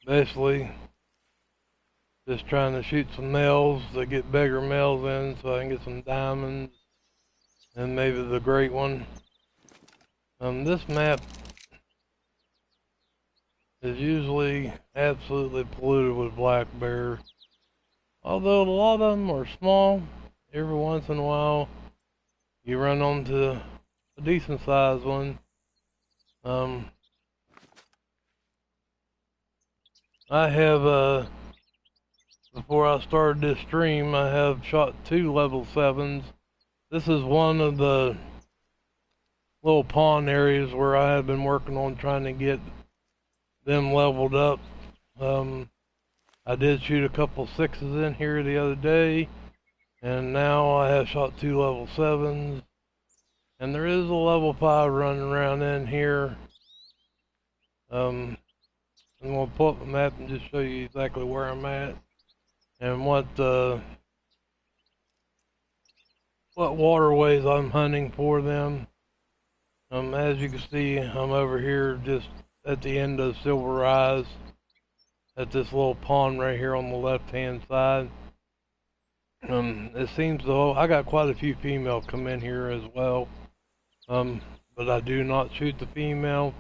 basically just trying to shoot some males to get bigger males in so I can get some diamonds and maybe the great one. This map is usually absolutely polluted with black bear. Although a lot of them are small, every once in a while you run onto a decent sized one. I have, before I started this stream, I have shot 2 level 7s. This is one of the little pond areas where I have been working on trying to get them leveled up. I did shoot a couple 6s in here the other day, and now I have shot 2 level 7s, and there is a level 5 running around in here. I'm going to pull up the map and just show you exactly where I'm at and what waterways I'm hunting for them. As you can see, I'm over here just at the end of Silver Rise at this little pond right here on the left hand side. It seems though I got quite a few female come in here as well, but I do not shoot the female.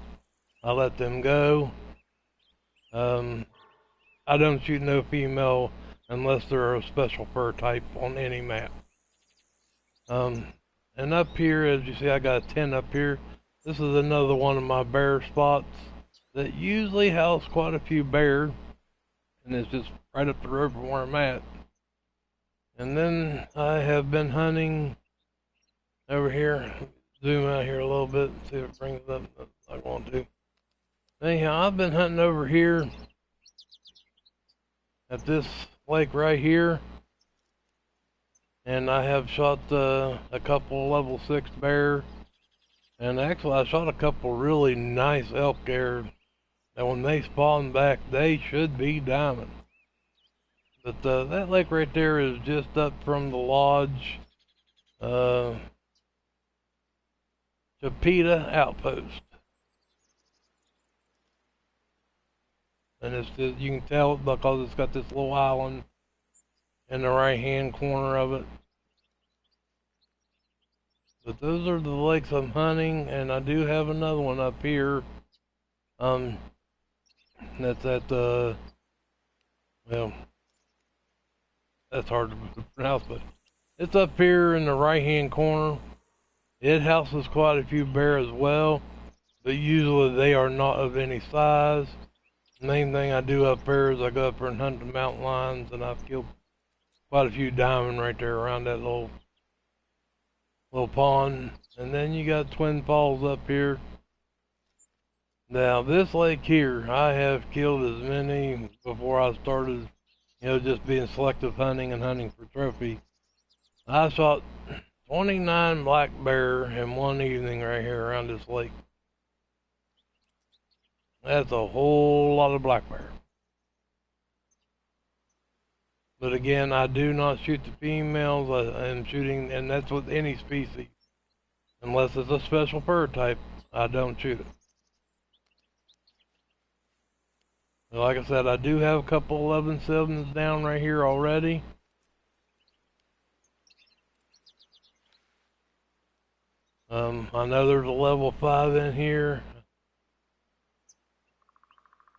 I let them go. I don't shoot no female unless they're a special fur type on any map. And up here, as you see, I got a 10 up here. This is another one of my bear spots that usually house quite a few bears, and it's just right up the road from where I'm at. And then I have been hunting over here. Zoom out here a little bit and see if it brings it up. I want to. Anyhow, I've been hunting over here at this lake right here, and I have shot a couple level 6 bear, and actually I shot a couple really nice elk there that when they spawn back they should be diamond. But that lake right there is just up from the lodge Chapita outpost, and it's just, you can tell it because it's got this little island in the right hand corner of it. But those are the lakes I'm hunting, and I do have another one up here. That's at well, that's hard to pronounce, but it's up here in the right hand corner. It houses quite a few bears as well, but usually they are not of any size. The main thing I do up there is I go up there and hunt the mountain lions, and I've killed quite a few diamond right there around that little pond. And then you got Twin Falls up here. Now this lake here, I have killed as many before I started, just being selective hunting and hunting for trophy. I shot 29 black bear in one evening right here around this lake. That's a whole lot of black bear. But again, I do not shoot the females. I'm shooting, and that's with any species. Unless it's a special fur type, I don't shoot it. Like I said, I do have a couple 11-7s down right here already. I know there's a level 5 in here.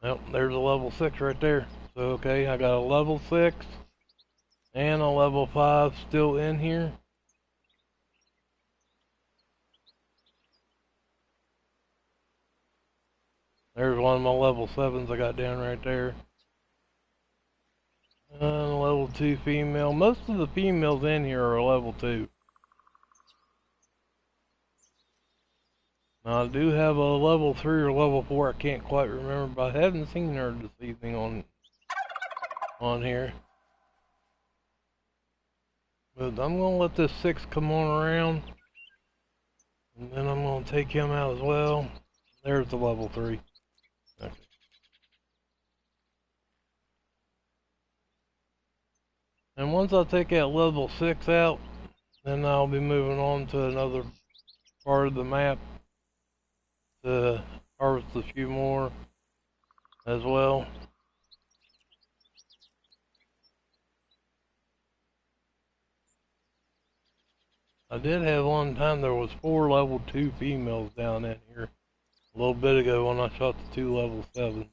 Well, there's a level 6 right there. So, okay, I got a level 6 and a level 5 still in here. There's one of my level 7s I got down right there. Level 2 female. Most of the females in here are level 2. Now I do have a level 3 or level 4, I can't quite remember, but I haven't seen her this evening on here. But I'm going to let this 6 come on around, and then I'm going to take him out as well. There's the level 3. Okay. And once I take that level 6 out, then I'll be moving on to another part of the map to harvest a few more as well. I did have one time there was 4 level 2 females down in here a little bit ago when I shot the 2 level 7s.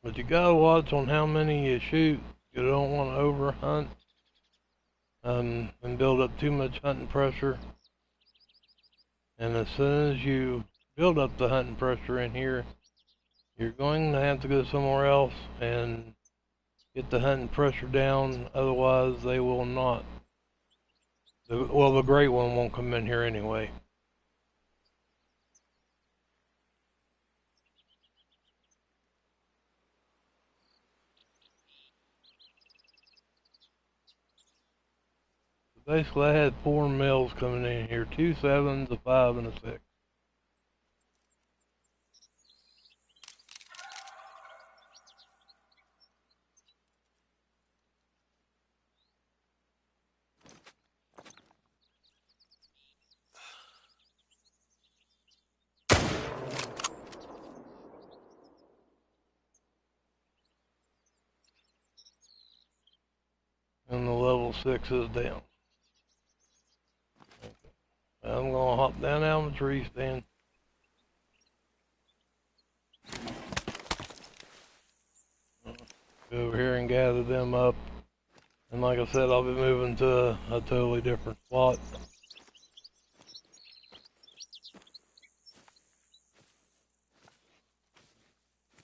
But you gotta watch on how many you shoot. You don't want to overhunt and build up too much hunting pressure. And as soon as you build up the hunting pressure in here, you're going to have to go somewhere else and get the hunting pressure down. Otherwise, they will not. Well, the great one won't come in here anyway. Basically, I had 4 males coming in here, 2 7s, a 5, and a 6. And the level 6 is down. Okay. I'm gonna hop down out of the tree stand. Go over here and gather them up. And like I said, I'll be moving to a totally different spot.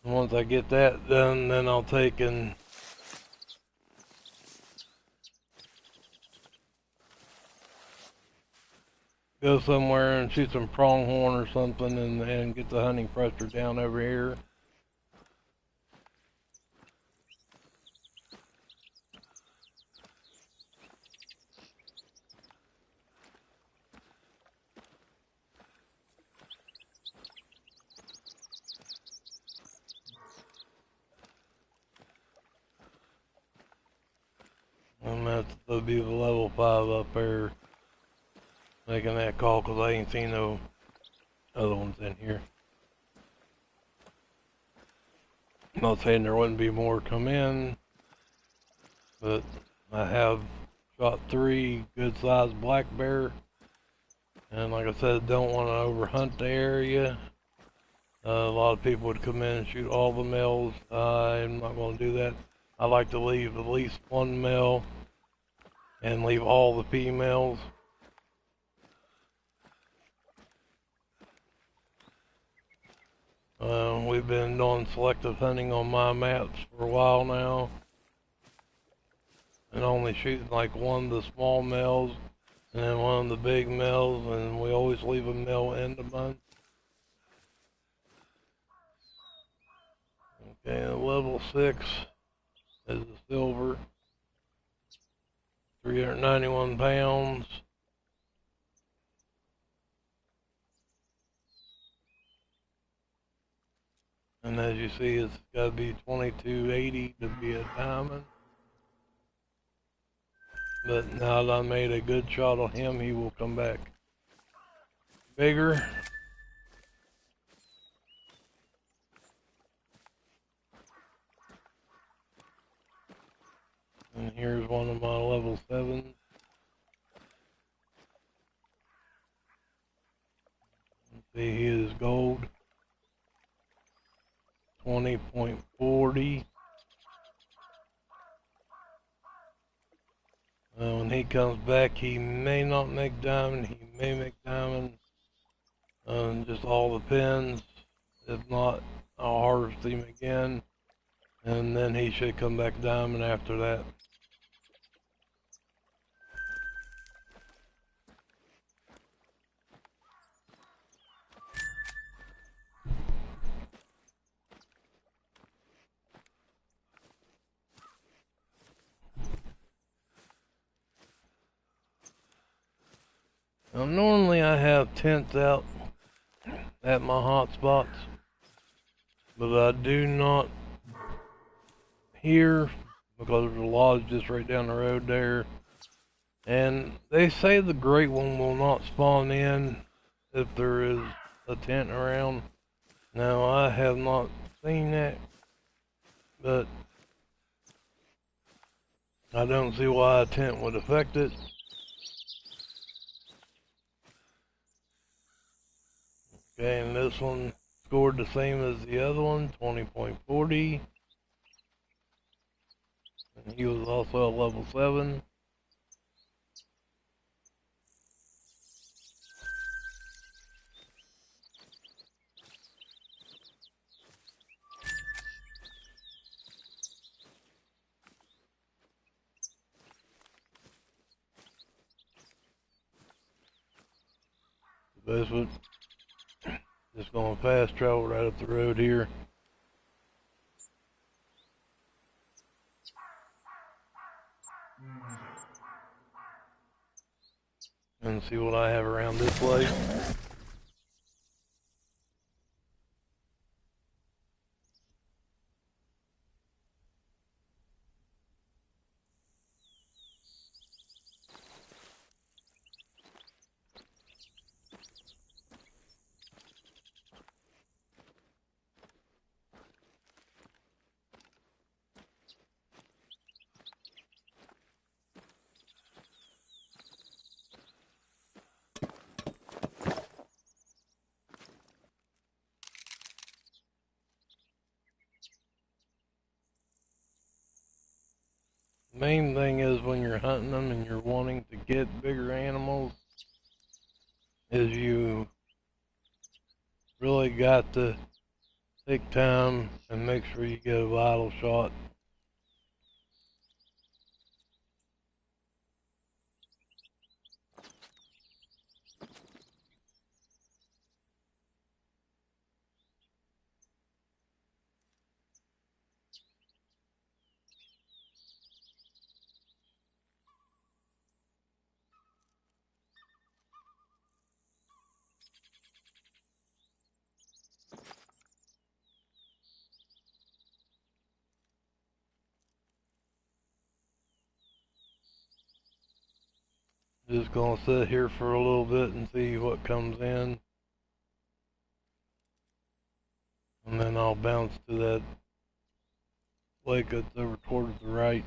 And once I get that done, then I'll take and go somewhere and shoot some pronghorn or something and get the hunting pressure down over here. And that'll be the level 5 up there making that call because I ain't seen no other ones in here. I'm not saying there wouldn't be more come in, but I have shot 3 good sized black bear. And like I said, don't want to overhunt the area. A lot of people would come in and shoot all the males. I'm not going to do that. I like to leave at least 1 male and leave all the females. We've been doing selective hunting on my maps for a while now, and only shooting like 1 of the small males and then 1 of the big males, and we always leave a male in the bunch. Okay, level 6 is a silver, 391 pounds. And as you see, it's got to be 2280 to be a diamond. But now that I made a good shot on him, he will come back bigger. And here's one of my level 7s. See, he is gold. 20.40. When he comes back, he may not make diamond, he may make diamond. Just all depends. If not, I'll harvest him again, and then he should come back diamond after that. Now, normally I have tents out at my hot spots, but I do not here because there's a lodge just right down the road there. And they say the great one will not spawn in if there is a tent around. Now, I have not seen that but I don't see why a tent would affect it. Okay, and this one scored the same as the other one, 20.40. And he was also a level 7. This one, just going fast travel right up the road here. And see what I have around this way. Main thing is when you're hunting them and you're wanting to get bigger animals is you really got to take time and make sure you get a vital shot. Just gonna sit here for a little bit and see what comes in. And then I'll bounce to that lake that's over towards the right.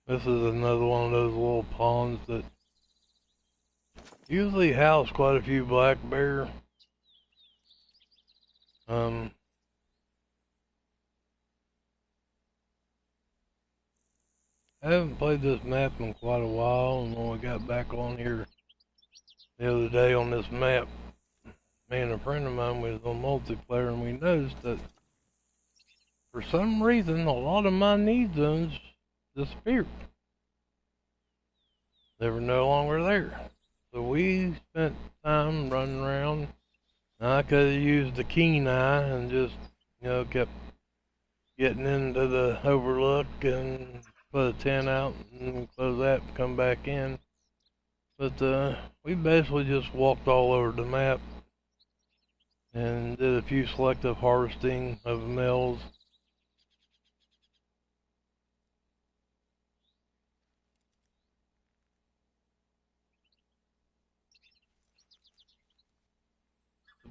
This is another one of those little ponds that usually house quite a few black bear. I haven't played this map in quite a while, and when we got back on here the other day on this map, me and a friend of mine was on multiplayer, and we noticed that for some reason a lot of my need zones disappeared. They were no longer there. So we spent time running around. And I could have used the keen eye and just, kept getting into the overlook and put a tent out and close that and come back in. But we basically just walked all over the map and did a few selective harvesting of males.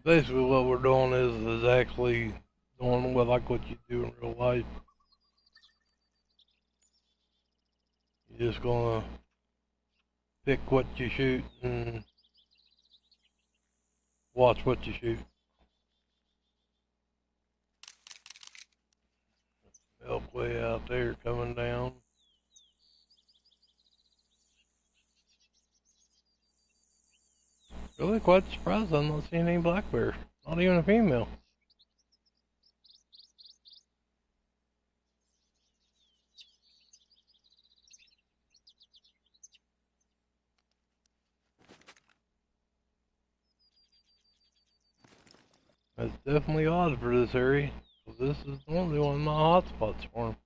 Basically what we're doing is actually doing like what you do in real life. You're just gonna pick what you shoot and watch what you shoot. Help way out there coming down. Really quite surprised I'm not seeing any black bear. Not even a female. That's definitely odd for this area. This is normally one of my hotspots for them.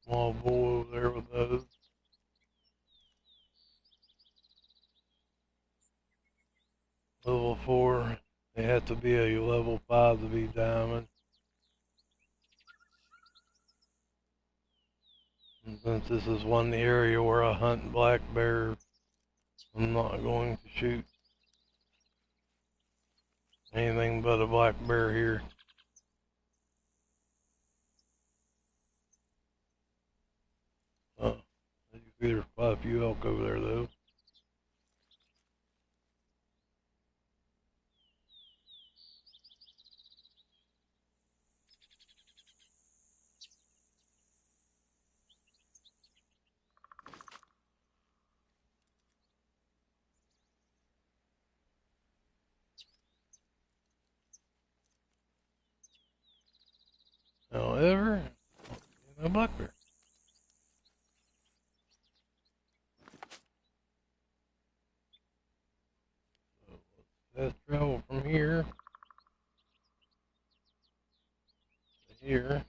Small bull over there with those. Level 4. They have to be a level 5 to be diamond. And since this is one area where I hunt black bear, I'm not going to shoot anything but a black bear here. You can see there's quite a few elk over there though. However, no black bear. So let's travel from here to here. Here.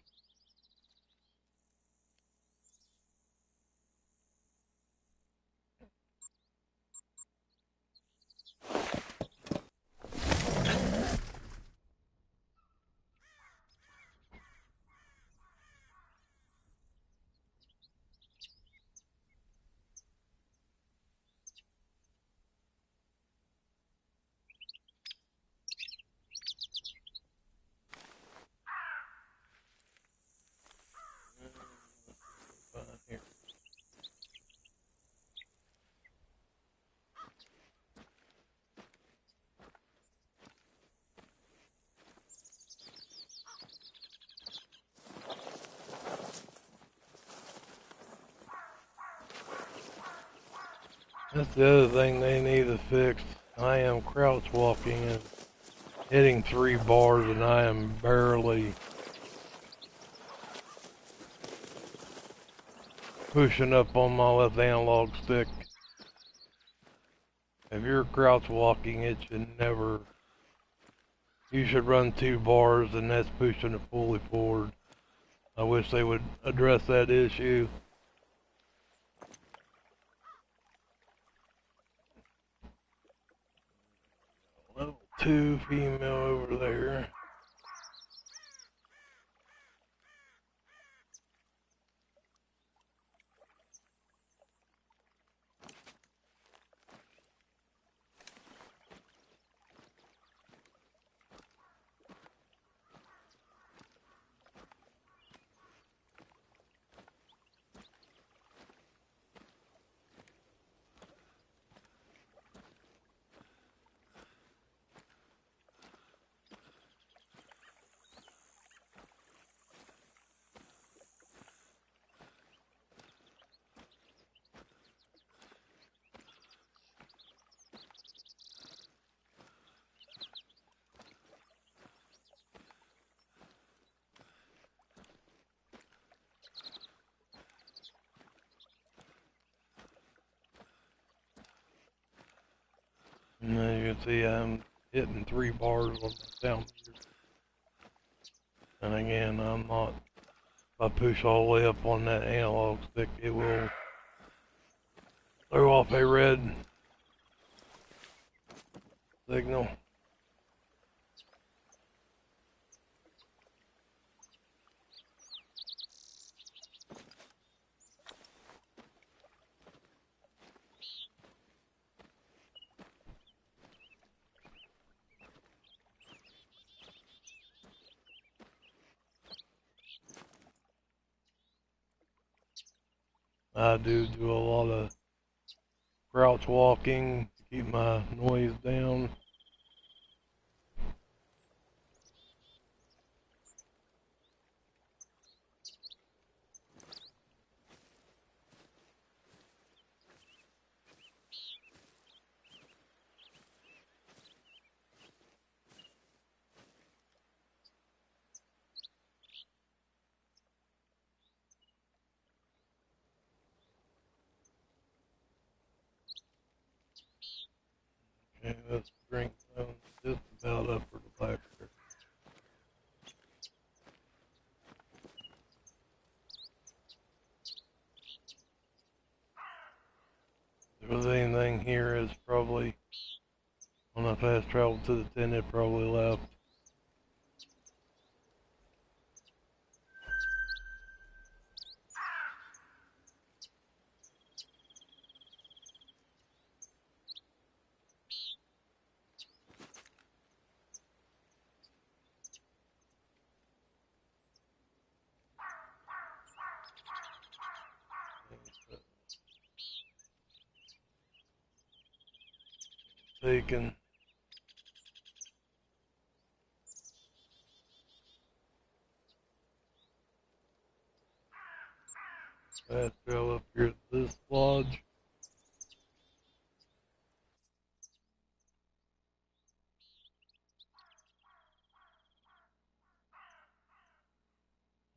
That's the other thing they need to fix. I am crouch walking and hitting 3 bars and I am barely pushing up on my left analog stick. If you're crouch walking, it should never, you should run 2 bars and that's pushing it fully forward. I wish they would address that issue. Level 2 female over there. And as you can see, I'm hitting 3 bars on the sound meter. And again, I'm not, if I push all the way up on that analog stick, it will throw off a red signal. I do a lot of crouch walking to keep my noise down. Okay, that's drink zone just about up for the back there. If there's anything here, it's probably, when I fast travel to the 10, it probably left. Taken. Fast travel up here at this lodge.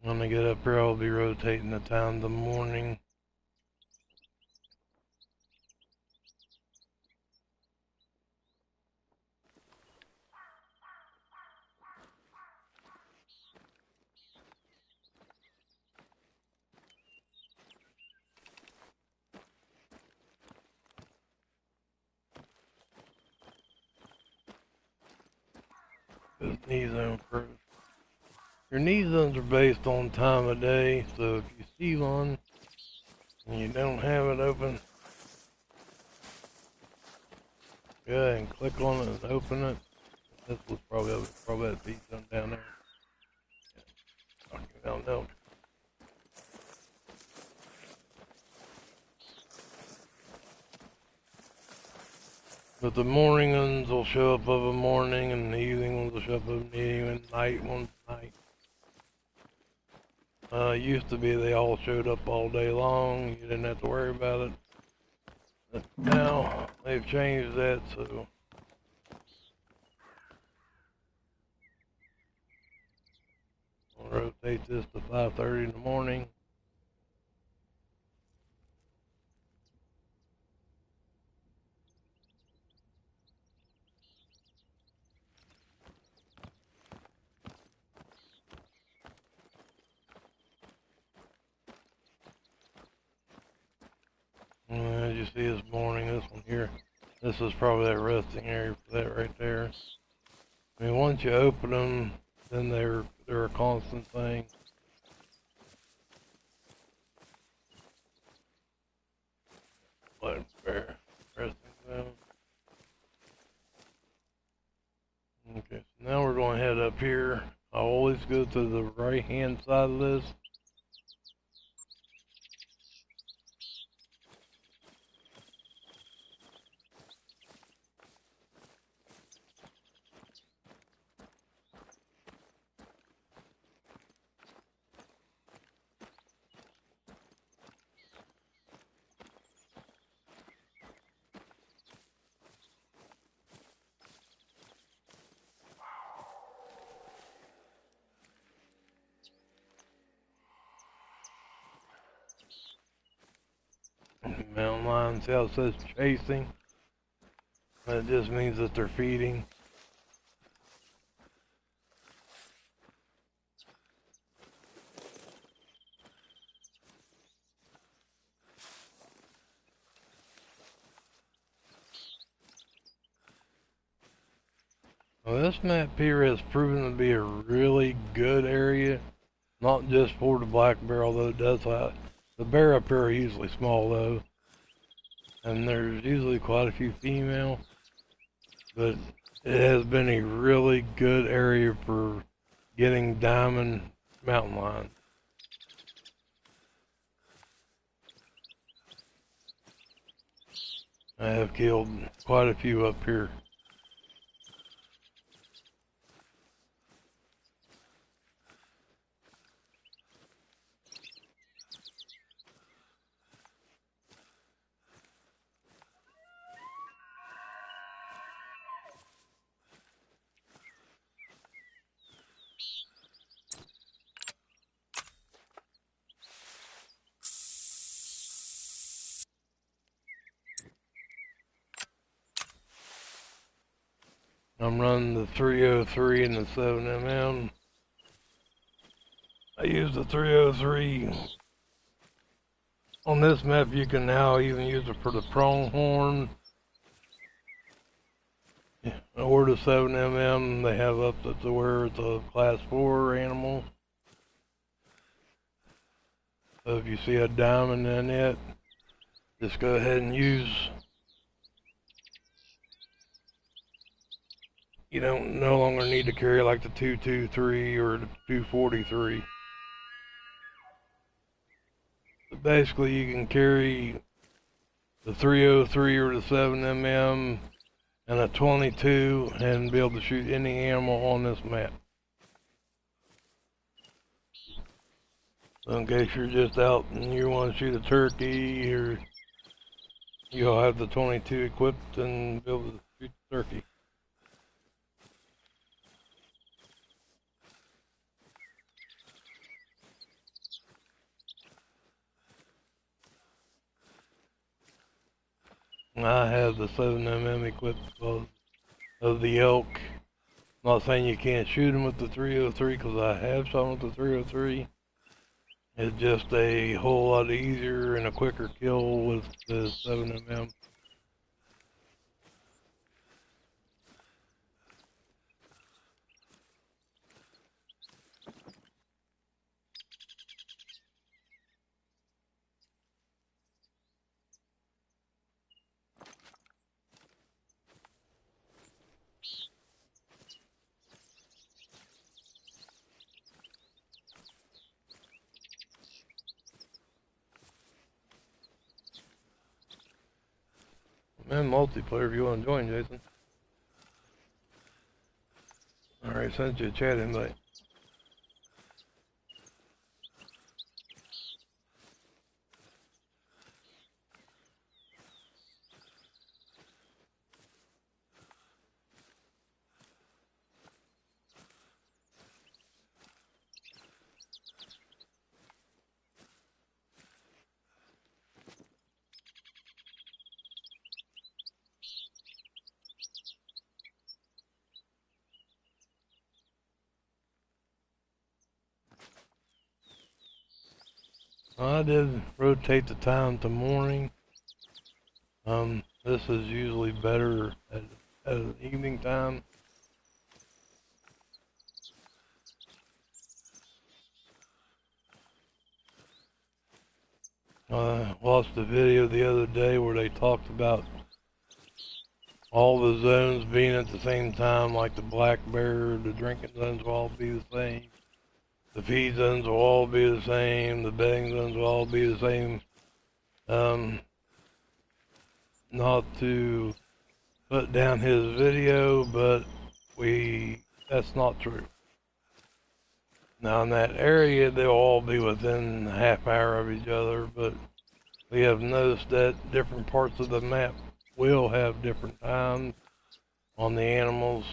When I get up here, I'll be rotating the time of the morning. This knee zone first. Your knee zones are based on time of day, so if you see one and you don't have it open, go ahead and click on it and open it. This was probably that beat zone down there. Yeah, down there. But the morning ones will show up of a morning, and the evening ones will show up of an evening, and night ones night. Used to be they all showed up all day long. You didn't have to worry about it. But now they've changed that, so I'll rotate this to 5:30 in the morning. And as you see this morning, this one here, this is probably that resting area for that right there. I mean, once you open them, then they're a constant thing. Like fair resting zone. Okay, so now we're going to head up here. I always go to the right hand side of this. Mountain lion, see how it says chasing? That just means that they're feeding. Well, this map here has proven to be a really good area, not just for the black bear, although it does have the bear up here are usually small though, and there's usually quite a few female, but it has been a really good area for getting diamond mountain lions. I have killed quite a few up here. I'm running the 303 and the 7mm. I use the 303. On this map, you can now even use it for the pronghorn or the 7mm. They have up to where it's a class 4 animal. So if you see a diamond in it, just go ahead and use. You don't no longer need to carry like the 223 or the 243. But basically, you can carry the 303 or the 7mm and a 22 and be able to shoot any animal on this map. So in case you're just out and you want to shoot a turkey, or you'll have the 22 equipped and be able to shoot the turkey. I have the 7mm equipped because of the elk. I'm not saying you can't shoot them with the 303 because I have shot them with the 303. It's just a whole lot easier and a quicker kill with the 7mm. And multiplayer if you want to join, Jason. Alright, sent you a chat invite. I did rotate the time to morning. This is usually better at evening time. I watched a video the other day where they talked about all the zones being at the same time, like the black bear, the drinking zones will all be the same. The feed zones will all be the same. The bedding zones will all be the same. Not to put down his video, but that's not true. Now in that area, they'll all be within a half hour of each other, but we have noticed that different parts of the map will have different times on the animals.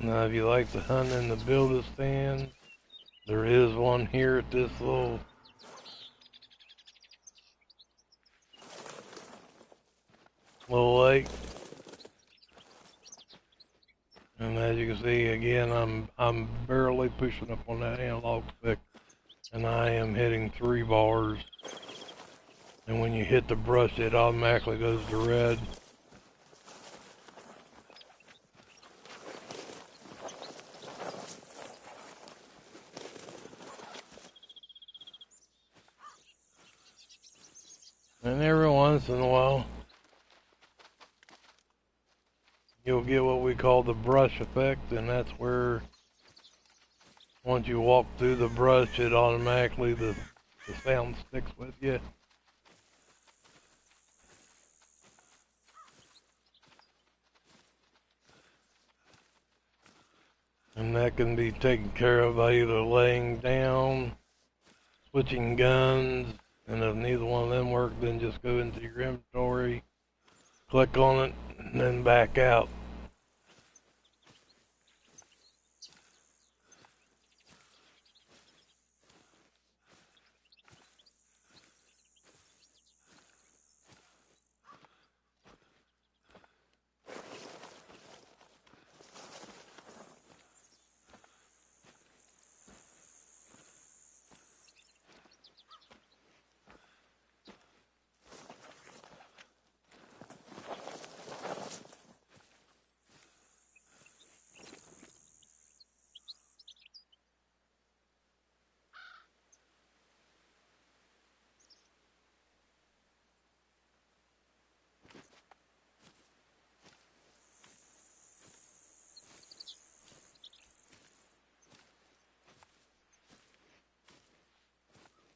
Now, if you like to hunt in the build-a-stand, there is one here at this little lake. And as you can see, again, I'm barely pushing up on that analog stick, and I am hitting 3 bars. And when you hit the brush, it automatically goes to red. And every once in a while, you'll get what we call the brush effect, and that's where once you walk through the brush, it automatically, the sound sticks with you. And that can be taken care of by either laying down, switching guns, and if neither one of them work, then just go into your inventory, click on it, and then back out.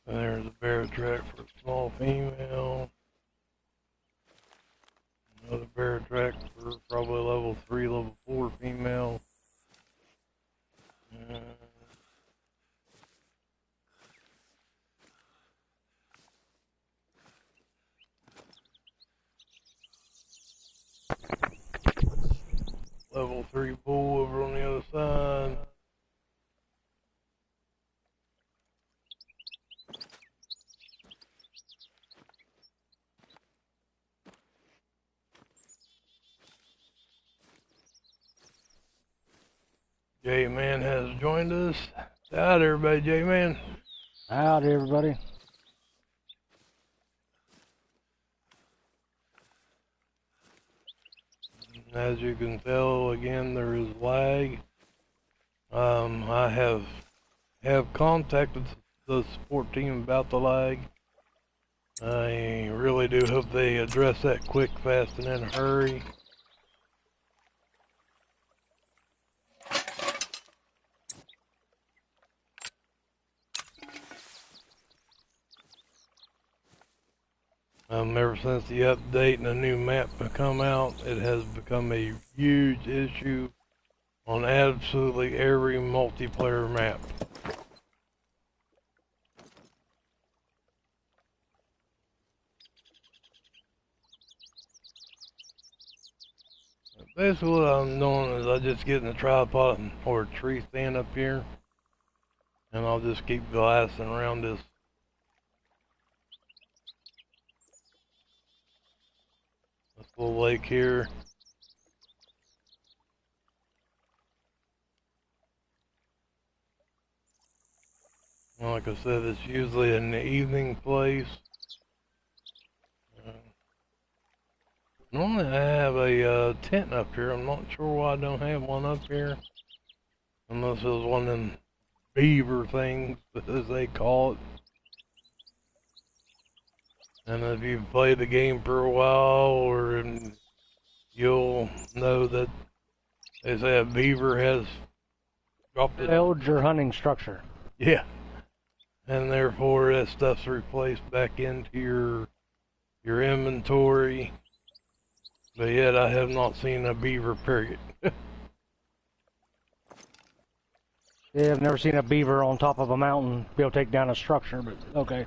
And there's a bear track for a small female. Another bear track for probably level 3, level 4 female. Level 3 bull over on the other side. J-Man has joined us. Howdy everybody, J-Man. Howdy everybody. As you can tell, again, there is lag. I have contacted the support team about the lag. I really do hope they address that quick, fast, and in a hurry. Ever since the update and the new map have come out, it has become a huge issue on absolutely every multiplayer map. Basically what I'm doing is I just get in a tripod or a tree stand up here, and I'll just keep glassing around this little lake here. And like I said, it's usually an evening place. Normally I have a tent up here. I'm not sure why I don't have one up here. Unless it was one of them beaver things, as they call it. And if you've played the game for a while, you'll know that they say a beaver has dropped it. Failed your hunting structure. Yeah. And therefore that stuff's replaced back into your inventory. But yet I have not seen a beaver, period. Yeah, I've never seen a beaver on top of a mountain be able to take down a structure, but okay.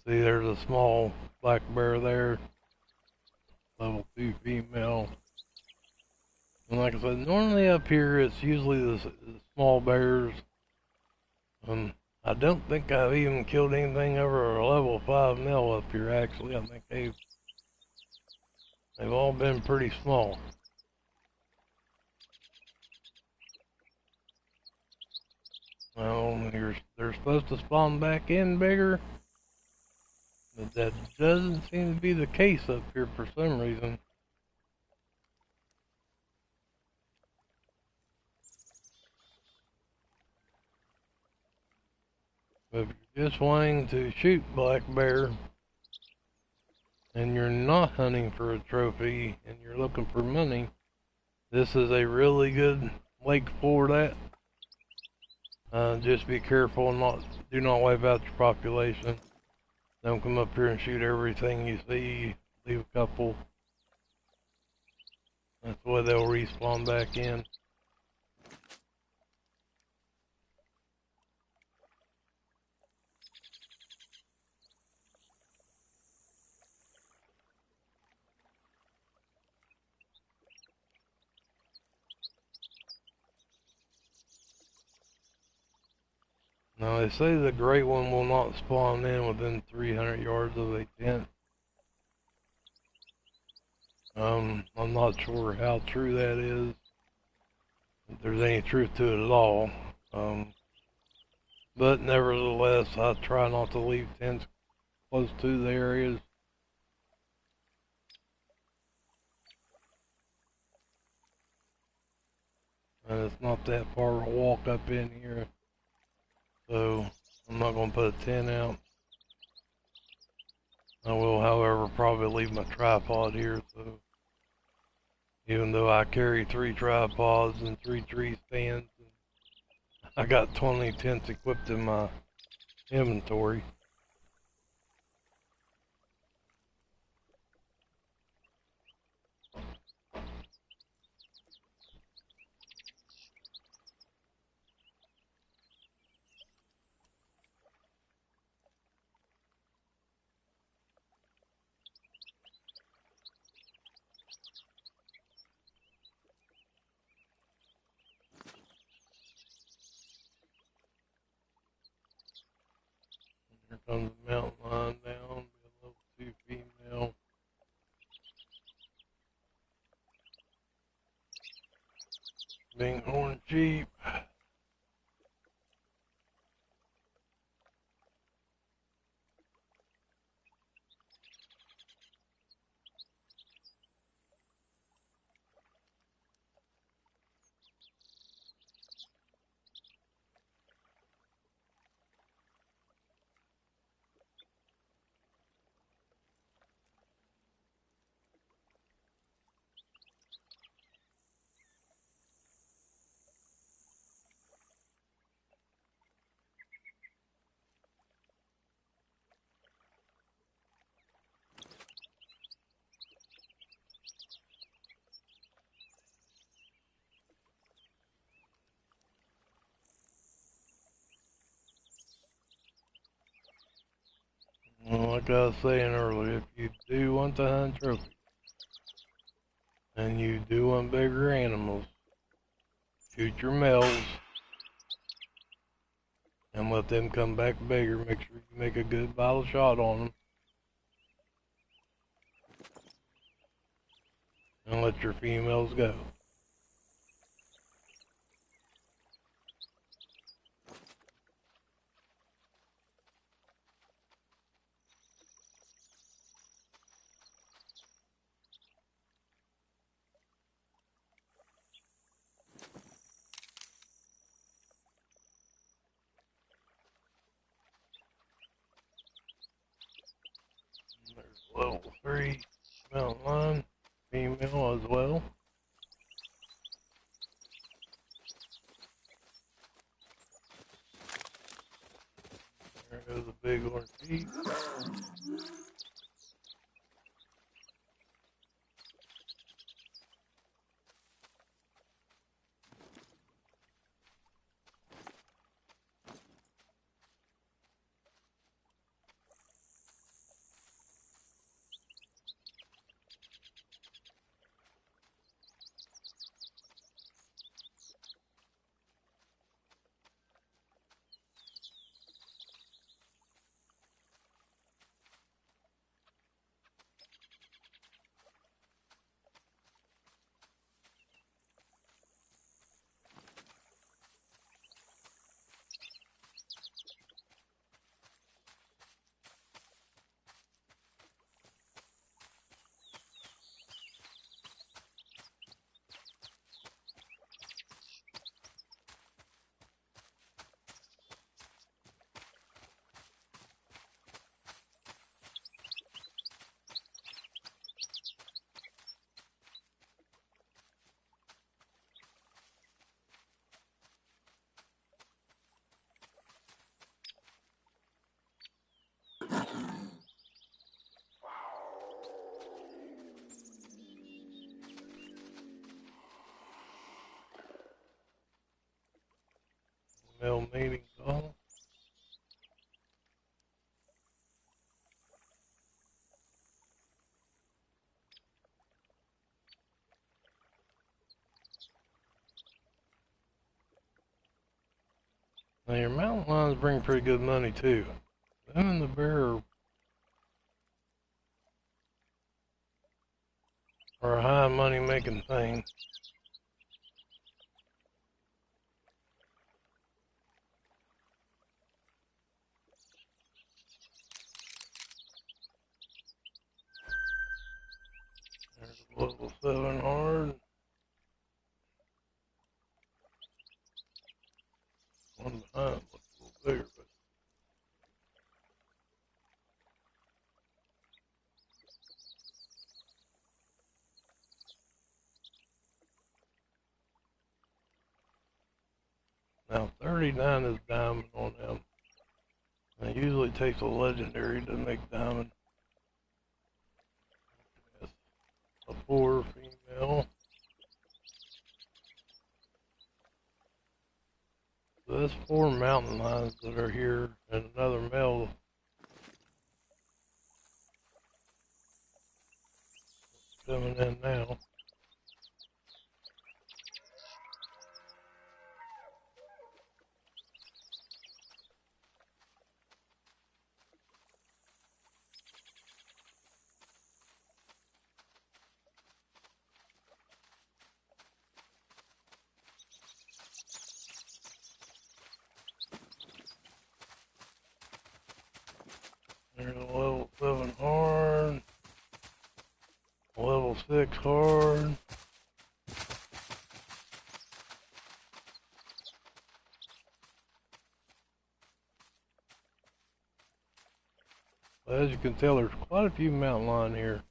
See, there's a small black bear there, level 2 female. And like I said, normally up here it's usually the small bears. I don't think I've even killed anything over a level 5 male up here actually. I think they've all been pretty small. Well, they're supposed to spawn back in bigger, but that doesn't seem to be the case up here for some reason. If you're just wanting to shoot black bear and you're not hunting for a trophy and you're looking for money, this is a really good lake for that. Just be careful and do not wipe out your population. Don't come up here and shoot everything you see. Leave a couple. That's the way they'll respawn back in. Now they say the great one will not spawn in within 300 yards of a tent. I'm not sure how true that is, if there's any truth to it at all. But nevertheless, I try not to leave tents close to the areas. And it's not that far to walk up in here, so I'm not going to put a tent out. I will, however, probably leave my tripod here, so even though I carry 3 tripods and 3 tree stands, I got 20 tents equipped in my inventory. Here comes the mountain lion down, be a level 2 female. Bighorn sheep. Well, like I was saying earlier, if you do want to hunt trophy, and you do want bigger animals, shoot your males, and let them come back bigger. Make sure you make a good bottle shot on them. And let your females go. There's level 3 mountain lion, female as well. There goes the bighorn sheep. Male mating call. Now your mountain lions bring pretty good money too. Them and the bear are a high money making thing. There's a level 7 hard. One behind looks a little bigger, but now 39 is diamond on them. And it usually takes a legendary to make diamond. That's a 4 female. So that's 4 mountain lions that are here, and another male coming in now. There's a level 7 hard, a level 6 hard. As you can tell, there's quite a few mountain lion here.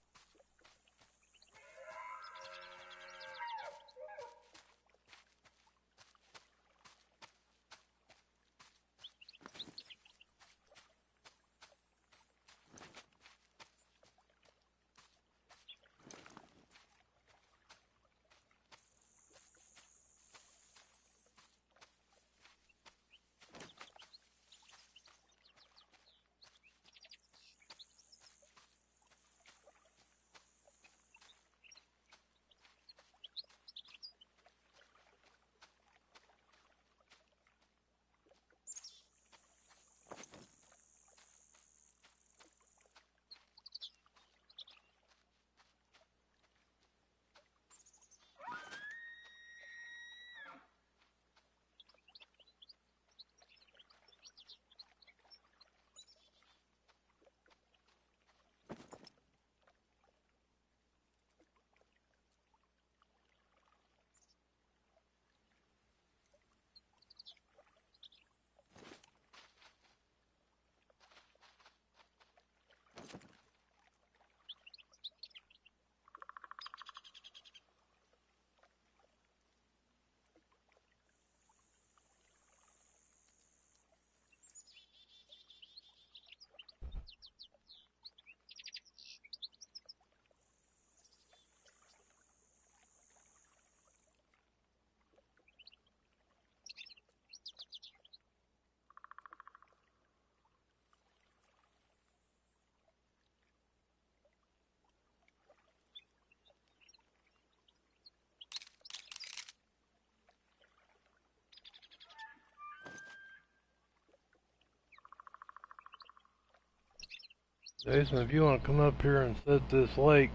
Jason, if you want to come up here and set this lake,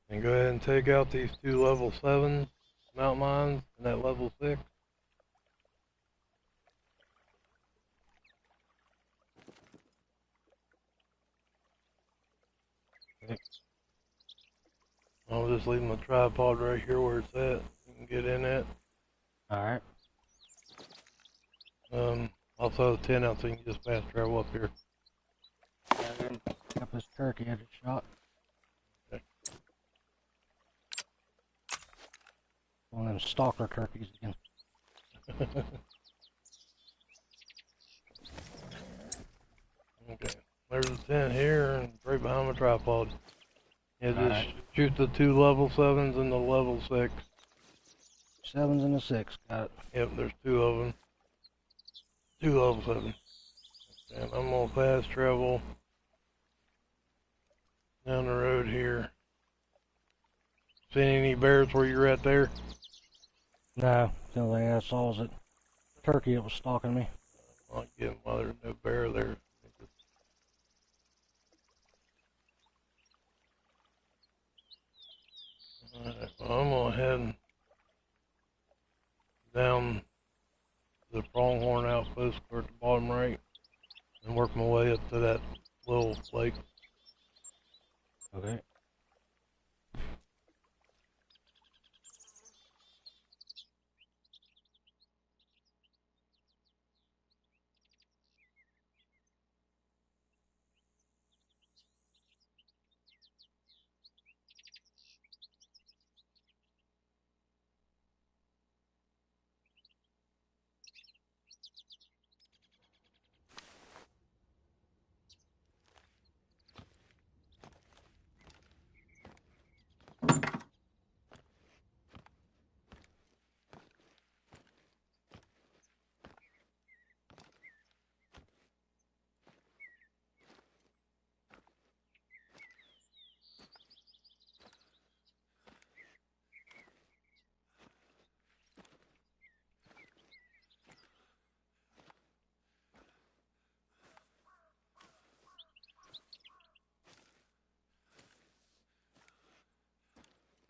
and go ahead and take out these 2 level 7s, mountain lions, and that level 6. I'll just leave my tripod right here where it's at. You can get in it. Alright. I'll throw the tent out so you can just fast travel up here. Up this turkey I just shot. Okay. One of them stalker turkeys again. tent here and right behind my tripod. Yeah, just Alright. shoot the 2 level 7s and the level 6. 7s and a 6, got it. Yep, there's 2 of them. 2 level 7s. And I'm gonna fast travel down the road here. Seen any bears where you're at there? No, the only thing I saw was that turkey that was stalking me. I'll get him while there's no bear there. Alright, well, I'm gonna head down the pronghorn outpost toward the bottom right and work my way up to that little lake. Okay.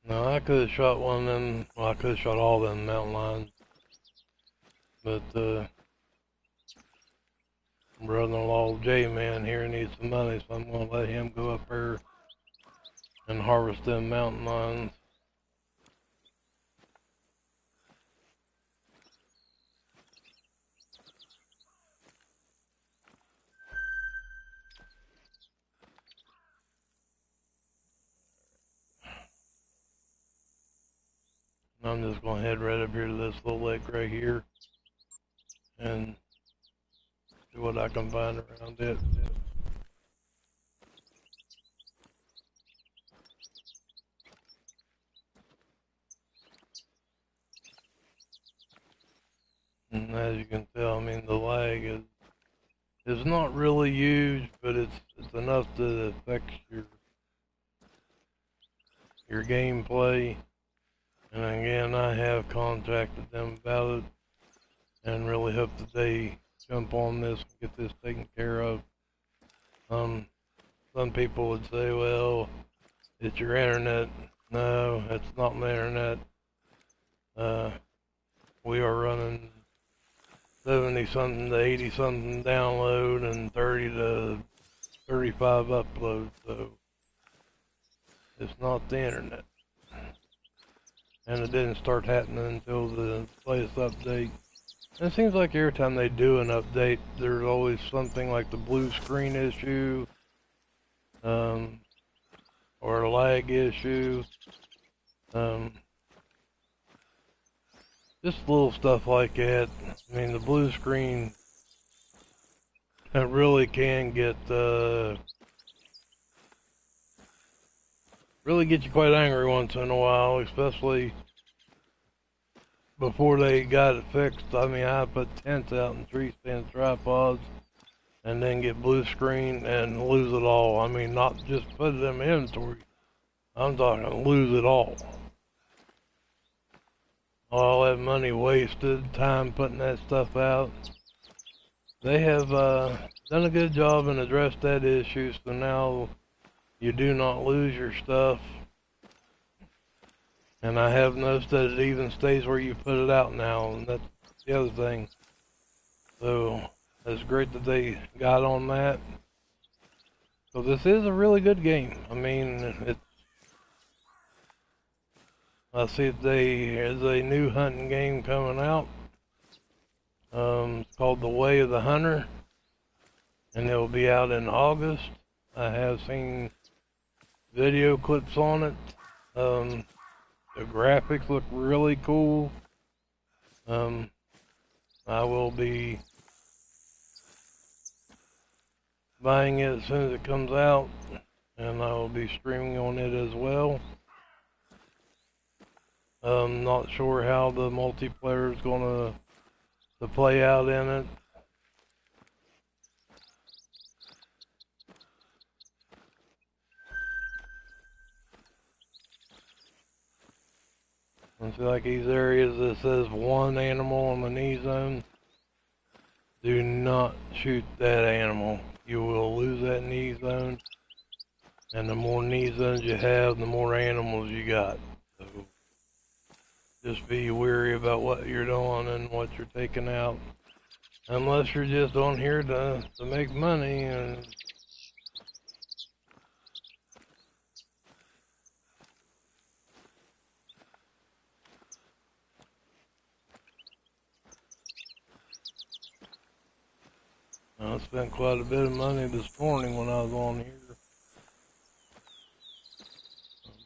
Now I could have shot one of them, well I could have shot all them mountain lions, but brother-in-law J-Man here needs some money, so I'm gonna let him go up there and harvest them mountain lions. I'm just gonna head right up here to this little lake right here and see what I can find around it. And as you can tell, I mean the lag is not really huge, but it's enough to affect your gameplay. And again, I have contacted them about it and really hope that they jump on this and get this taken care of. Some people would say, well, it's your internet. No, it's not my internet. We are running 70 something to 80 something download and 30 to 35 upload, so it's not the internet. And it didn't start happening until the latest update. And it seems like every time they do an update, there's always something like the blue screen issue, or a lag issue. Just little stuff like that. I mean, the blue screen, it really can get, really get you quite angry once in a while, especially before they got it fixed. I mean, I put tents out and tree stand tripods and then get blue screen and lose it all. I mean, not just put it in my inventory. I'm talking lose it all. All that money wasted, time putting that stuff out. They have done a good job and addressed that issue, so now you do not lose your stuff. And I have noticed that it even stays where you put it out now, and that's the other thing. So it's great that they got on that. So this is a really good game. I mean, I see that there's a new hunting game coming out. It's called The Way of the Hunter, and it'll be out in August. I have seen video clips on it. The graphics look really cool. I will be buying it as soon as it comes out, and I will be streaming on it as well. I'm not sure how the multiplayer is going to play out in it. And so like these areas that says one animal on the knee zone, do not shoot that animal. You will lose that knee zone, and the more knee zones you have, the more animals you got. So just be wary about what you're doing and what you're taking out. Unless you're just on here to make money, and I spent quite a bit of money this morning when I was on here.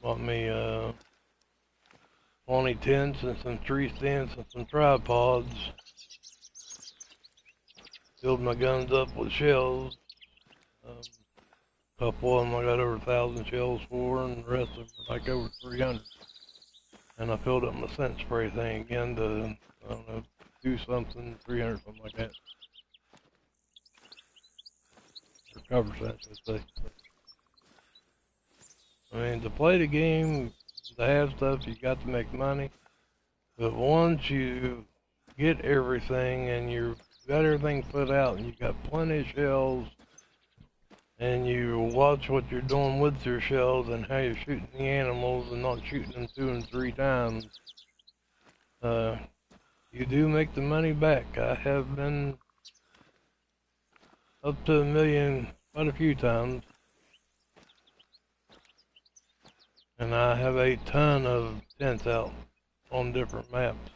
Bought me 20 tents and some tree stands and some tripods. Filled my guns up with shells. A couple of them I got over 1,000 shells for, and the rest of them like over 300. And I filled up my scent spray thing again to, I don't know, do something, 300, something like that. Or cover scent, I should say. I mean, to play the game, to have stuff, you got to make money. But once you get everything and you've got everything put out and you got plenty of shells, and you watch what you're doing with your shells and how you're shooting the animals and not shooting them 2 and 3 times, you do make the money back. I have been up to $1 million quite a few times, and I have a ton of tents out on different maps.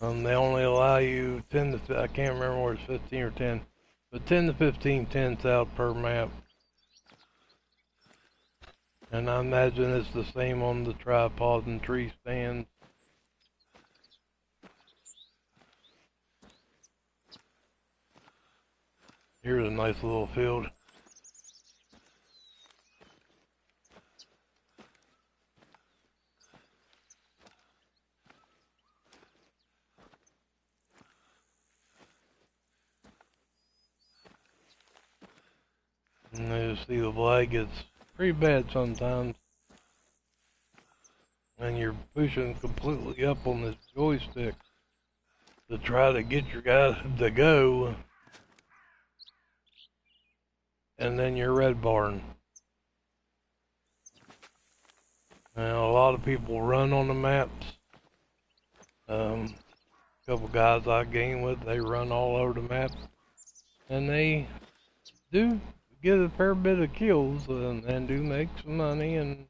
They only allow you 10 to, I can't remember where it's 15 or 10, but 10 to 15 tents out per map. And I imagine it's the same on the tripods and tree stands. Here's a nice little field. And you see the lag gets pretty bad sometimes. And you're pushing completely up on this joystick to try to get your guy to go. And then you're red barring. And a lot of people run on the maps. A couple guys I game with, they run all over the map. And they do get a fair bit of kills and do make some money, and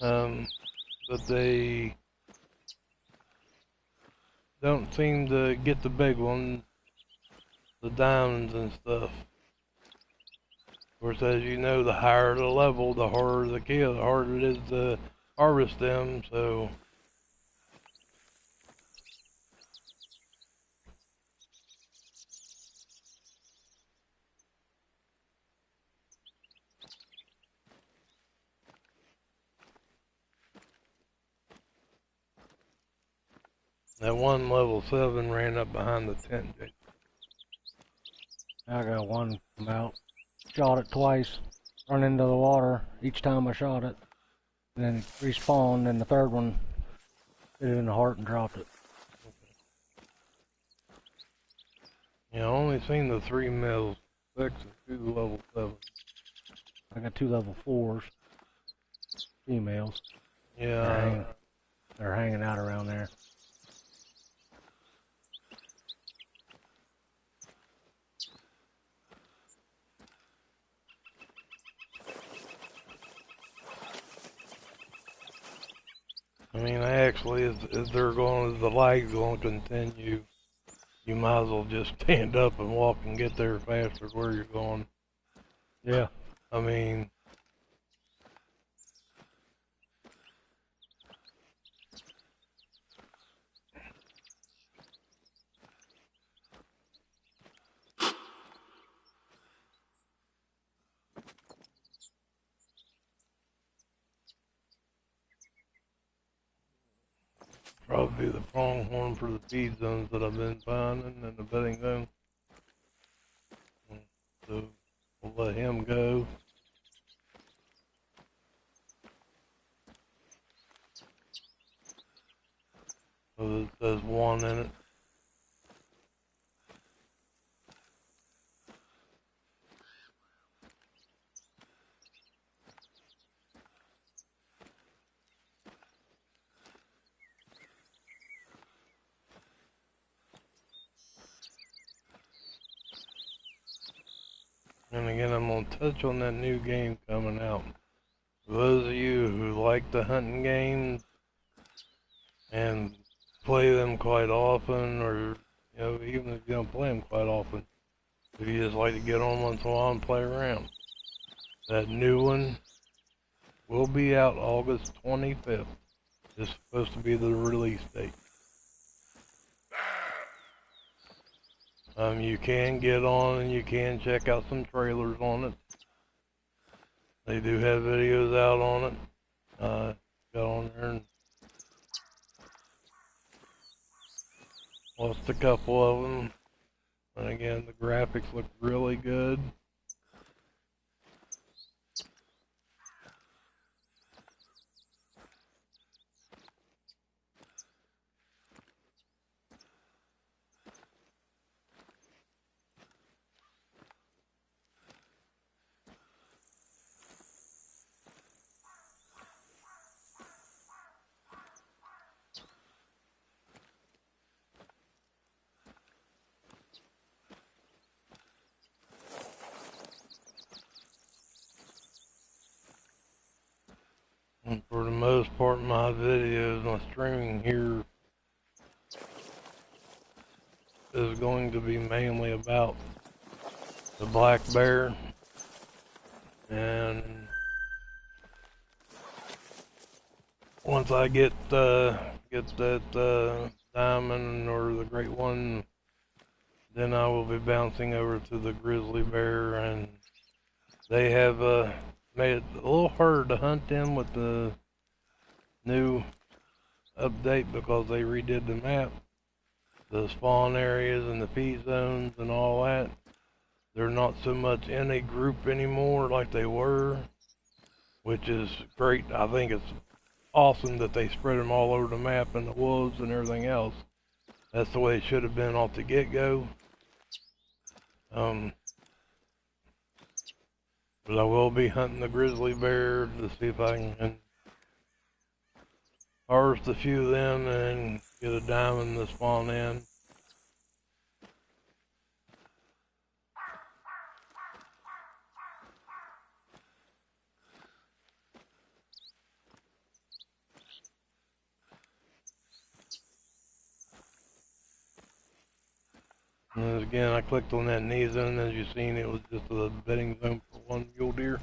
but they don't seem to get the big ones, the diamonds and stuff. Of course, as you know, the higher the level, the harder the kill, the harder it is to harvest them, so that one level 7 ran up behind the tent. I got one come out, shot it twice, run into the water each time I shot it, and then it respawned, and the third one hit it in the heart and dropped it. Yeah, I only seen the 3 mils 6 and 2 level 7. I got 2 level 4s, females. Yeah. They're hanging out around there. I mean, actually, if they're going, if the lag's going to continue, you might as well just stand up and walk and get there faster where you're going. Yeah. I mean, probably the pronghorn for the feed zones that I've been finding and the bedding zone. So we'll let him go. So there's one in it. And again, I'm going to touch on that new game coming out. For those of you who like the hunting games and play them quite often, or even if you don't play them quite often, if you just like to get on once in a while and play around, that new one will be out August 25th. It's supposed to be the release date. You can get on and you can check out some trailers on it. They do have videos out on it. Got on there and watched a couple of them. And again, the graphics look really good. And for the most part, my videos, my streaming here is going to be mainly about the black bear. And once I get that diamond or the great one, then I will be bouncing over to the grizzly bear, and they have made it a little harder to hunt them with the new update because they redid the map, the spawn areas and the feed zones and all that. They're not so much in a group anymore like they were, which is great. I think it's awesome that they spread them all over the map and the wolves and everything else. That's the way it should have been off the get-go. But I will be hunting the grizzly bear to see if I can harvest a few of them and get a diamond to spawn in. And then again, I clicked on that knee zone. As you've seen, it was just a bedding zone for one mule deer.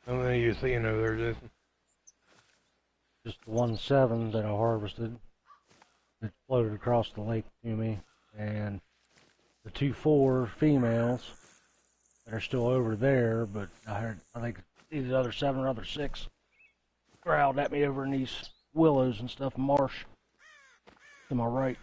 How many are you seeing over there, Jason? Just the 1.7 that I harvested. It floated across the lake to me, and the 2.4 females that are still over there, but I think these other 7 or other 6 growled at me over in these willows and stuff, marsh to my right.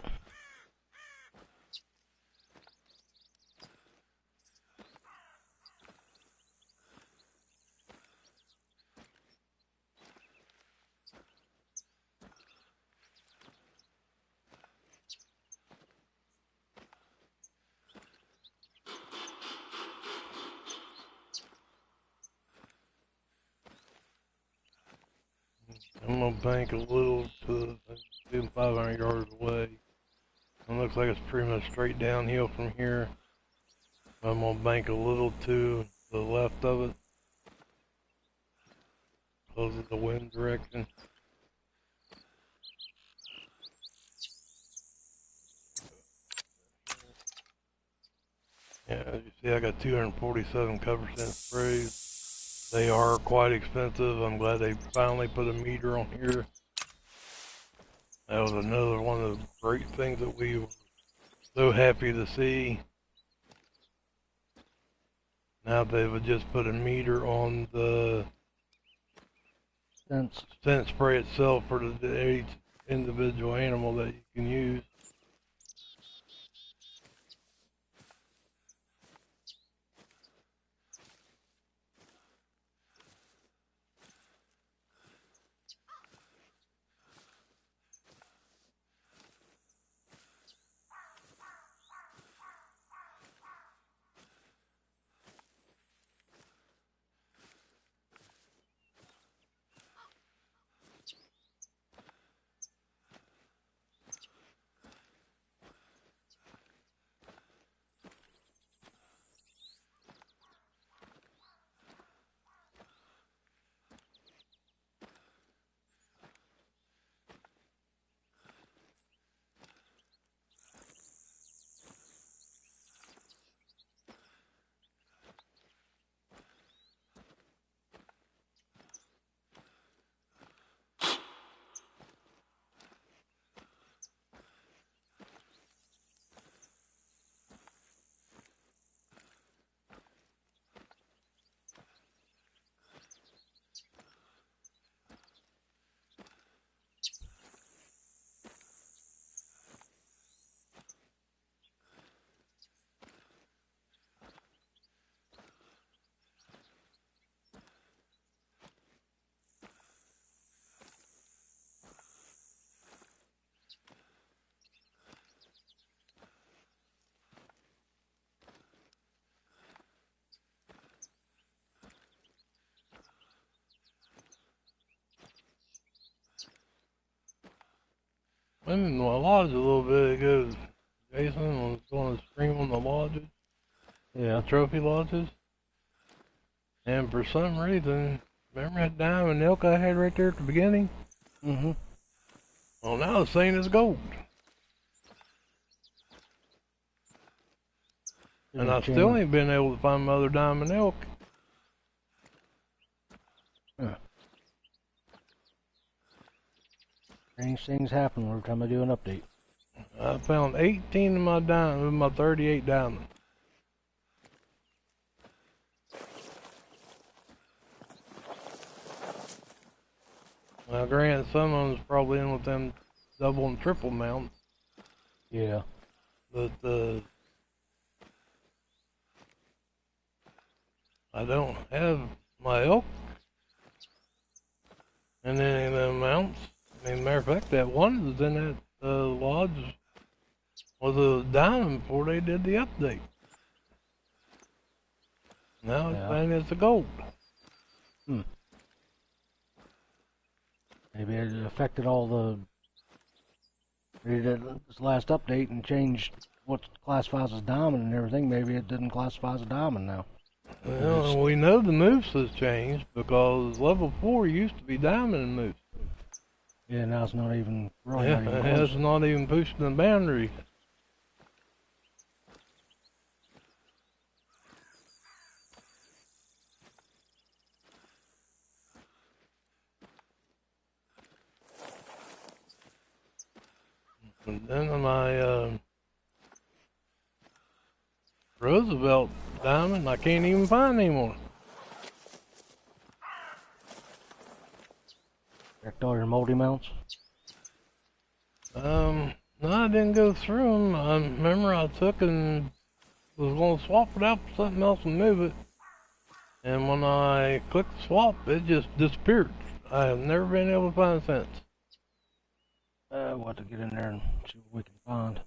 I'm gonna bank a little to 500 yards away. It looks like it's pretty much straight downhill from here. I'm gonna bank a little to the left of it, because of the wind direction. Yeah, as you see, I got 247 cover scent sprays. They are quite expensive. I'm glad they finally put a meter on here. That was another one of the great things that we were so happy to see. Now they would just put a meter on the scent spray itself for each individual animal that you can use. I'm in my lodge a little bit ago. Jason was going to stream on the lodges, Yeah. the trophy lodges. And for some reason, remember that diamond elk I had right there at the beginning? Mm-hmm. Well, now it's saying it's gold. And I still ain't been able to find my other diamond elk. Huh. Strange things happen every time I do an update. I found 18 of my diamonds, with my 38 diamonds. Now, granted, some of them's probably in with them double and triple mounts. Yeah. But, I don't have my elk in any of them mounts. I mean, matter of fact, that one was in that lodge was a diamond before they did the update. Now it's saying it's a gold. Hmm. Maybe it affected all the... They did this last update and changed what classifies as diamond and everything. Maybe it didn't classify as a diamond now. Well, we know the moose has changed because level 4 used to be diamond moose. Yeah, now it's not even really Yeah, not even close. it's not even pushing the boundary. And then my Roosevelt diamond, I can't even find anymore. Checked all your multi mounts? No, I didn't go through them. I remember I took and was going to swap it out for something else and move it. And when I clicked swap, it just disappeared. I have never been able to find it since. We'll have to get in there and see what we can find.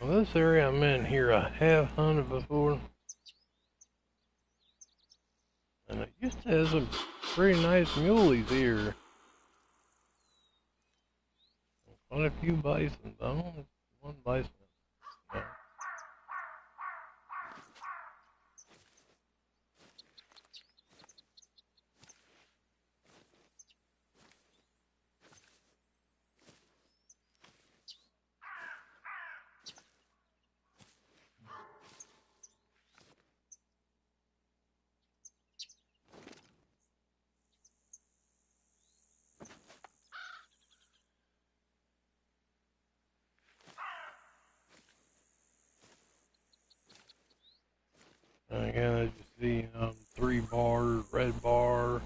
Well, this area I'm in here, I have hunted before. And I used to have some pretty nice muleys here. Quite a few bison, but I don't know one bison. No. And again, as you see, 3 bars, red bar.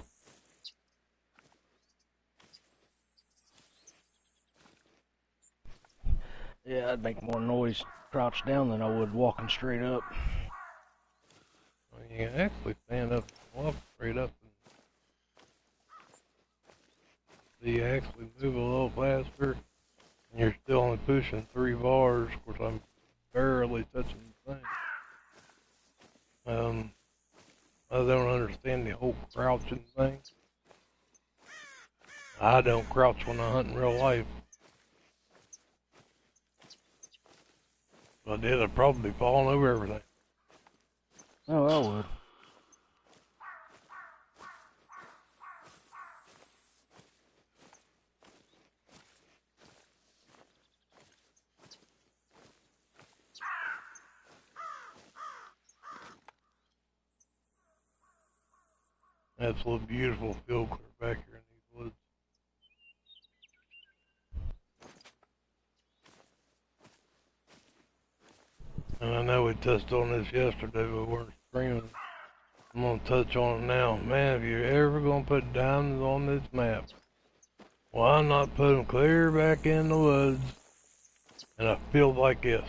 Yeah, I'd make more noise crouched down than I would walking straight up. Well, you can actually stand up and walk straight up. So you actually move a little faster, and you're still only pushing 3 bars. Of course, I'm barely touching the thing. I don't understand the whole crouching thing. I don't crouch when I hunt in real life. If I did, I'd probably be falling over everything. Oh, I would. Absolute beautiful field clear back here in these woods. And I know we touched on this yesterday, but we weren't streaming. I'm gonna touch on it now. Man, if you're ever gonna put diamonds on this map, why not put them clear back in the woods in a field like this?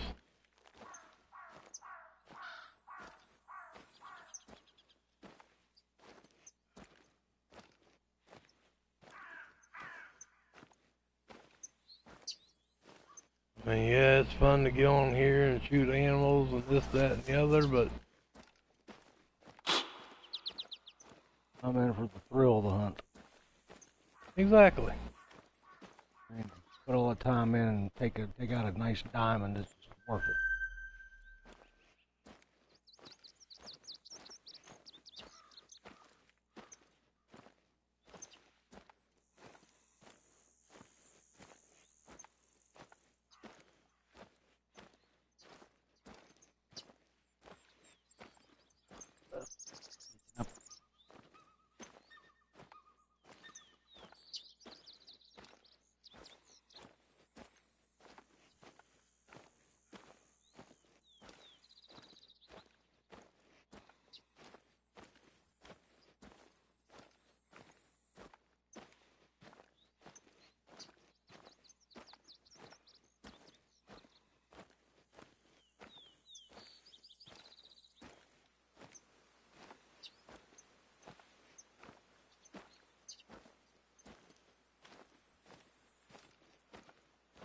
I mean, yeah, it's fun to get on here and shoot animals and this, that, and the other, but I'm in for the thrill of the hunt. exactly. And put all the time in and take out a nice diamond. It's worth it.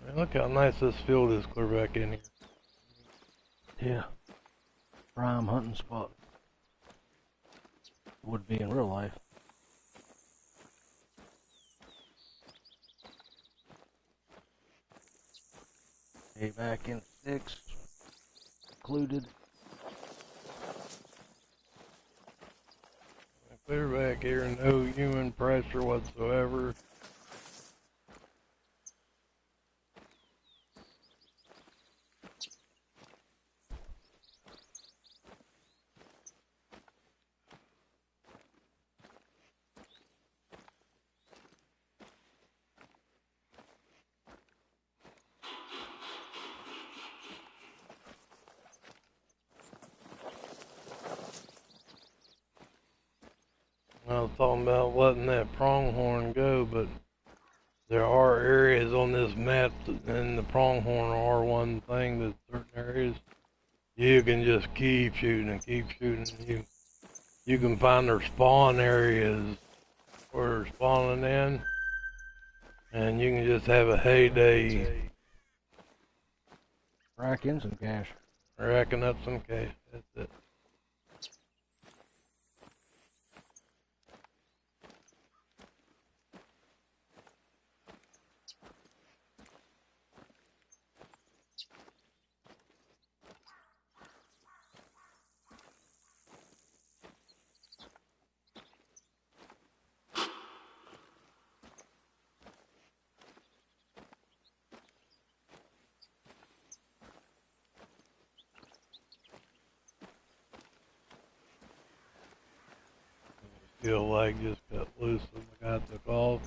Man, look how nice this field is clear back in here. Yeah. Prime hunting spot. Would be in real life. Hey, back in 6. Included. Clear back here, no human pressure whatsoever. I was talking about letting that pronghorn go, but there are areas on this map, and the pronghorn are one thing that certain areas you can just keep shooting and keep shooting. You can find their spawn areas where they're spawning in, and you can just have a heyday Rack in some cash. Racking up some cash. That's it. Feel like just got loose and the guy took off.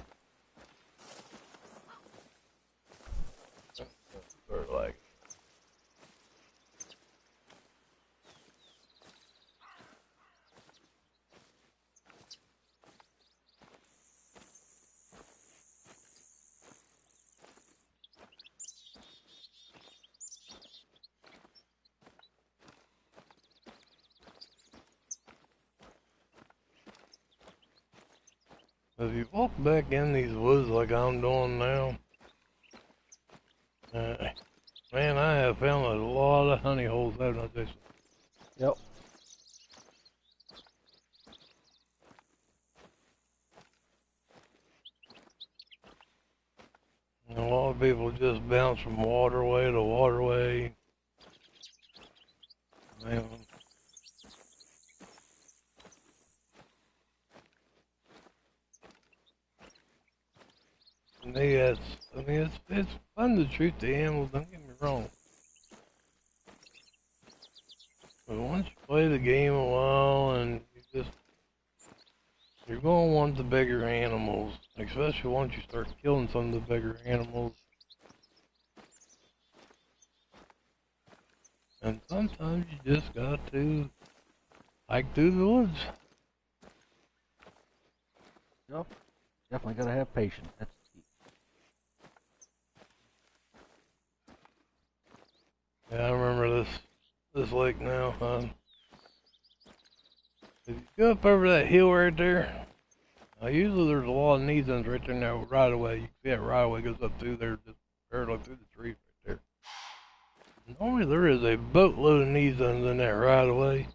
Sort of like. If you walk back in these woods like I'm doing now, man, I have found a lot of honey holes, haven't I, Jason? Yep. And a lot of people just bounce from waterway to waterway. Man. And it's fun to shoot the animals, don't get me wrong. But once you play the game a while and you're going to want the bigger animals, especially once you start killing some of the bigger animals. And sometimes you just got to hike through the woods. Yep. Definitely gotta have patience. That's Yeah, I remember this lake now, hon. If you go up over that hill right there, usually there's a lot of needles right there now, right away. You can see that right away goes up through there, just barely through the trees right there. Normally there is a boatload of needles in that right away.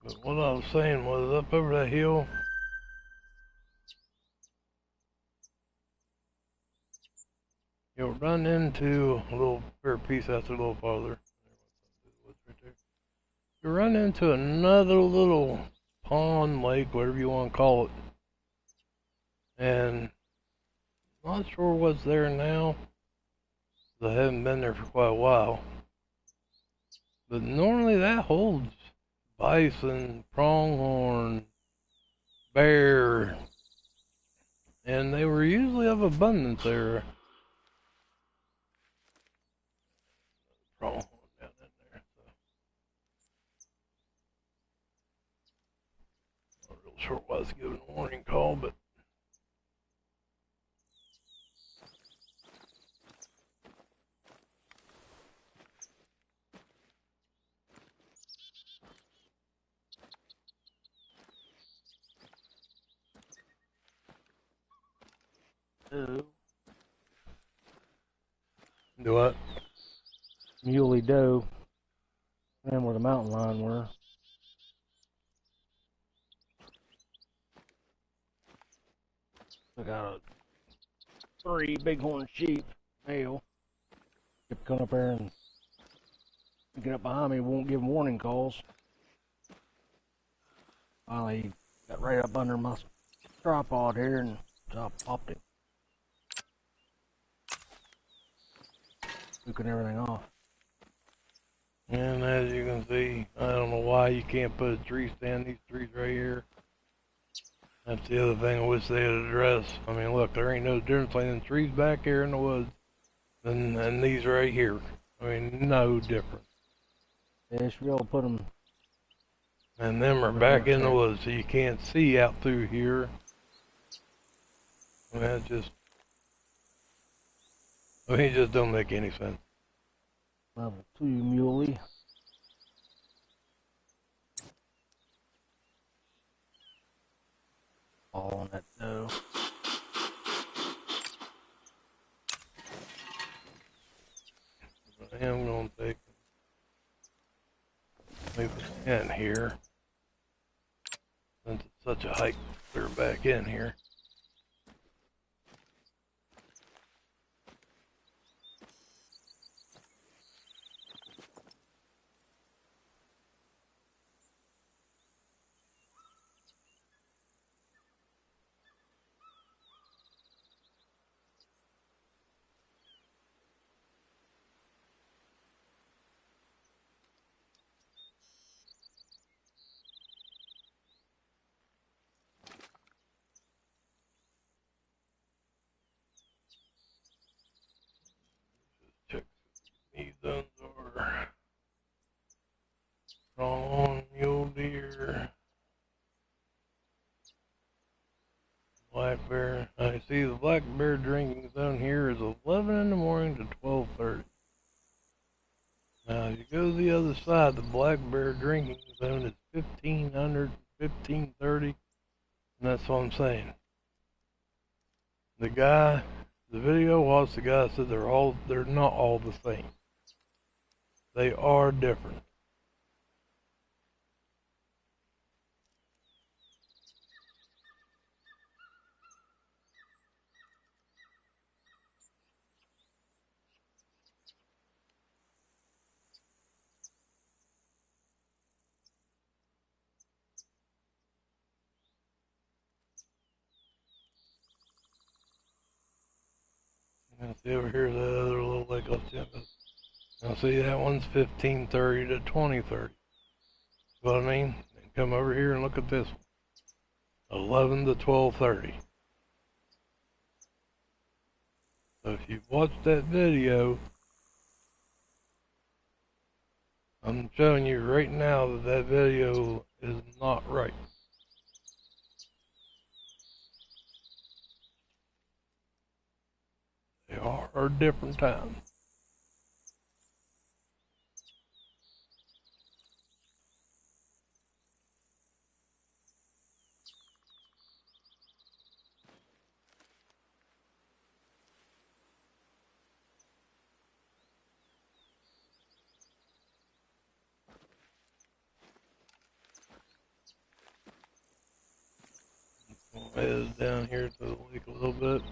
But what I was saying was up over that hill, you'll run into a little fair piece that's a little farther. You run into another little pond, lake, whatever you want to call it. And I'm not sure what's there now. I haven't been there for quite a while. But normally that holds bison, pronghorn, bear, and they were usually of abundance there. Pronghorn down in there. So. Not real sure why I was giving a warning call, but. Do what? muley doe. And where the mountain lion were. I got 3 bighorn sheep, male. Kept coming up there and get up behind me, won't give warning calls. Finally got right up under my tripod here and so I popped him. Looking everything off. And as you can see, I don't know why you can't put a tree stand, these trees right here. That's the other thing I wish they had addressed. I mean, look, there ain't no difference between the trees back here in the woods and these right here. I mean, no difference. Yeah, you should be able to put them. And them are back in the woods, so you can't see out through here. I mean, it just don't make any sense. Level 2 muley. All on that dough. I am going to take leave it in here. Since it's such a hike, clear back in here. Check these zones are strong mule deer, black bear. I see the black bear drinking zone here is 11 in the morning to 12:30. Now, if you go to the other side, the black bear drinking zone is 1500, 1530, and that's what I'm saying. The video was the guy said they're not all the same. They are different. Now see over here, the other little lake off the end. Now see that one's 1530 to 2030. What I mean? And come over here and look at this one. 11 to 12:30. So if you've watched that video, I'm showing you right now that that video is not right. They are different times. We'll head down here to the lake a little bit.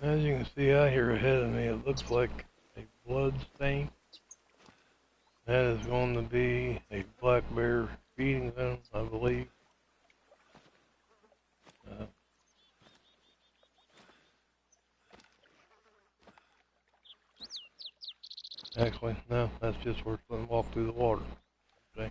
As you can see out here ahead of me, it looks like a blood stain. That is going to be a black bear feeding zone, I believe. Actually, no, that's just where it's going to walk through the water. Okay.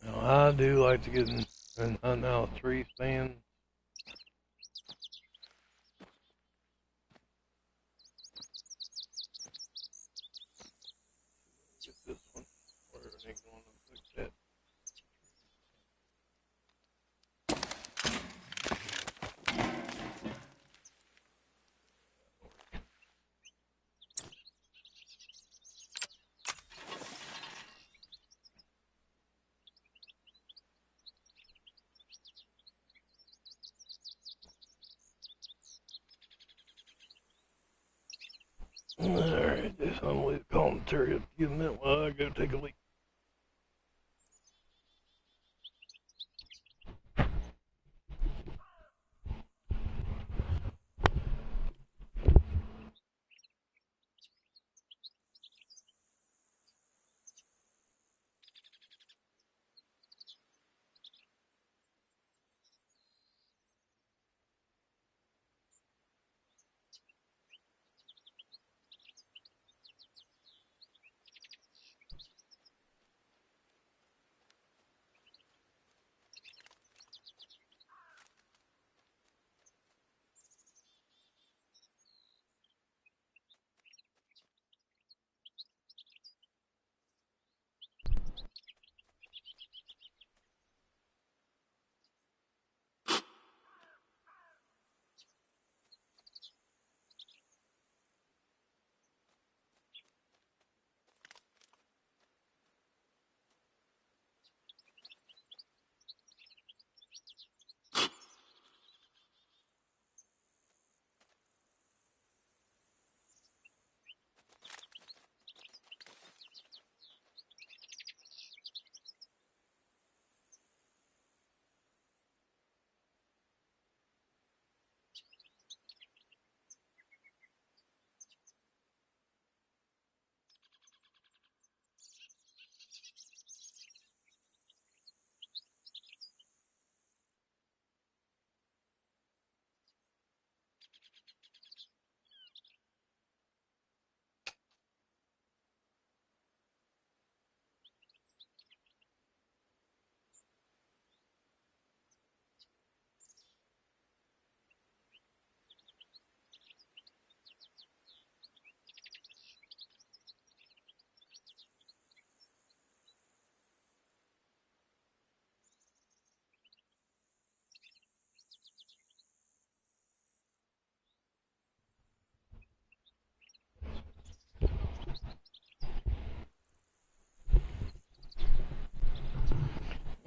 Now, I do like to get in and hunt out a tree stand. Get this one. Where are they going to fix that? Alright, just unleave commentary up to you a minute while I go take a leak.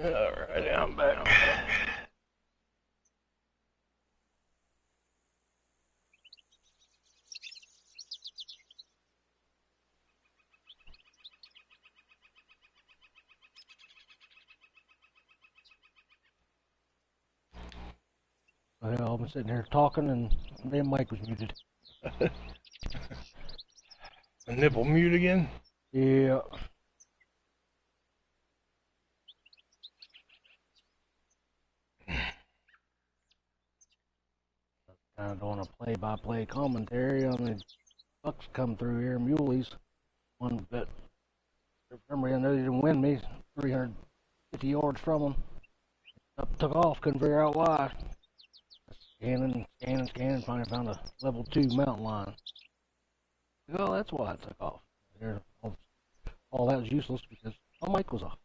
Alright, I'm back. Well, I've been sitting here talking and the damn mic was muted. The nipple mute again? Yeah. Kind of doing a play-by-play commentary on the bucks come through here, muleys. One that, for some reason, they didn't win me 350 yards from them. Up, took off, couldn't figure out why. Scanning, finally found a level 2 mountain lion. Well, that's why it took off. All that was useless because my mic was off.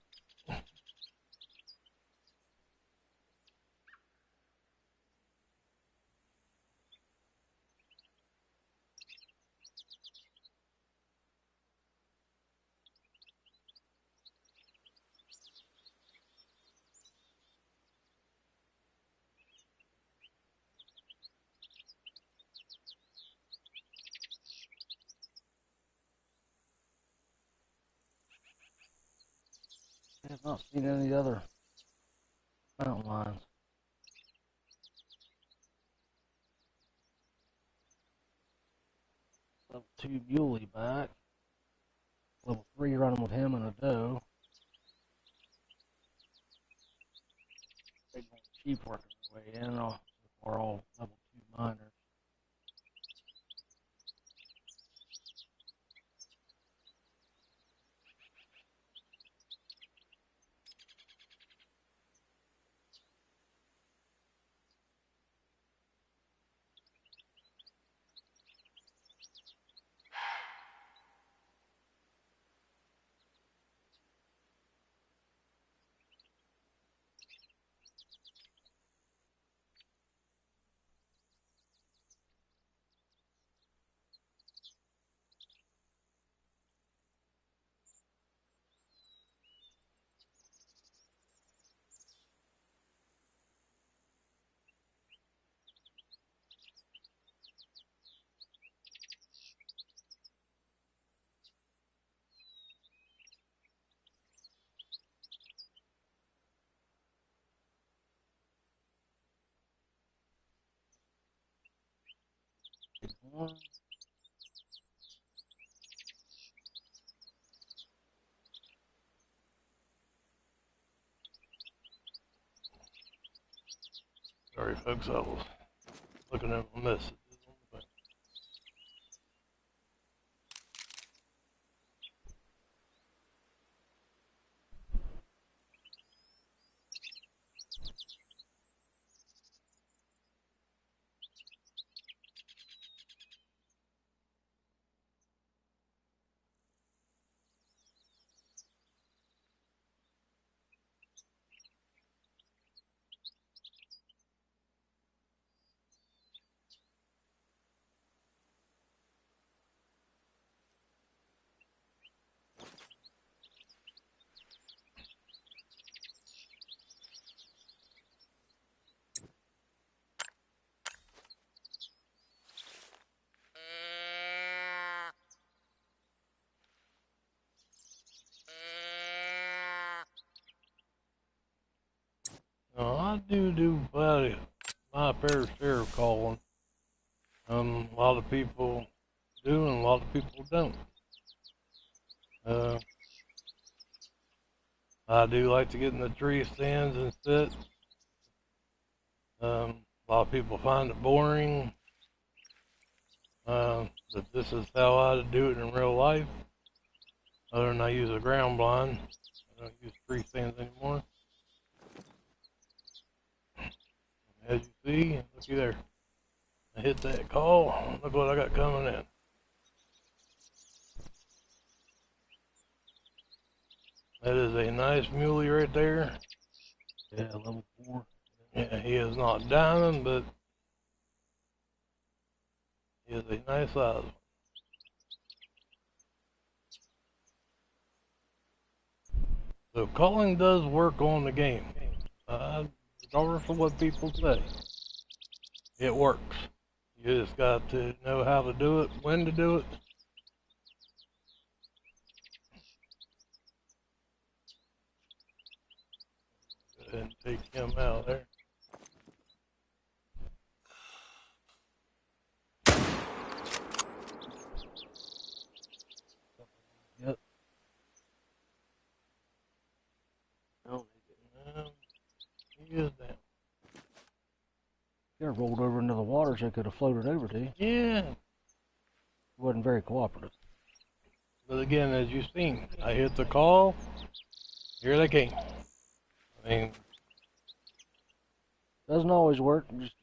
I have not seen any other mountain lions. Level 2 muley back. Level 3 running with him and a doe. Big sheep working their way in. We're all level 2 miners. One. Sorry, folks, I was looking at my messages. I do about my fair share of calling. A lot of people do, and a lot of people don't. I do like to get in the tree stands and sit. A lot of people find it boring, but this is how I do it in real life. Other than I use a ground blind, I don't use tree stands anymore. As you see, looky there. I hit that call. Look what I got coming in. That is a nice muley right there. Yeah, level 4. Yeah, he is not diamond, but he is a nice size. So calling does work on the game. Regardless of what people say, it works. You just got to know how to do it, when to do it. Go ahead and take him out of there. Yep. Oh, he is down. He rolled over into the water so he could have floated over to you. Yeah. He wasn't very cooperative. But again, as you've seen, I hit the call, here they came. I mean, Doesn't always work. It just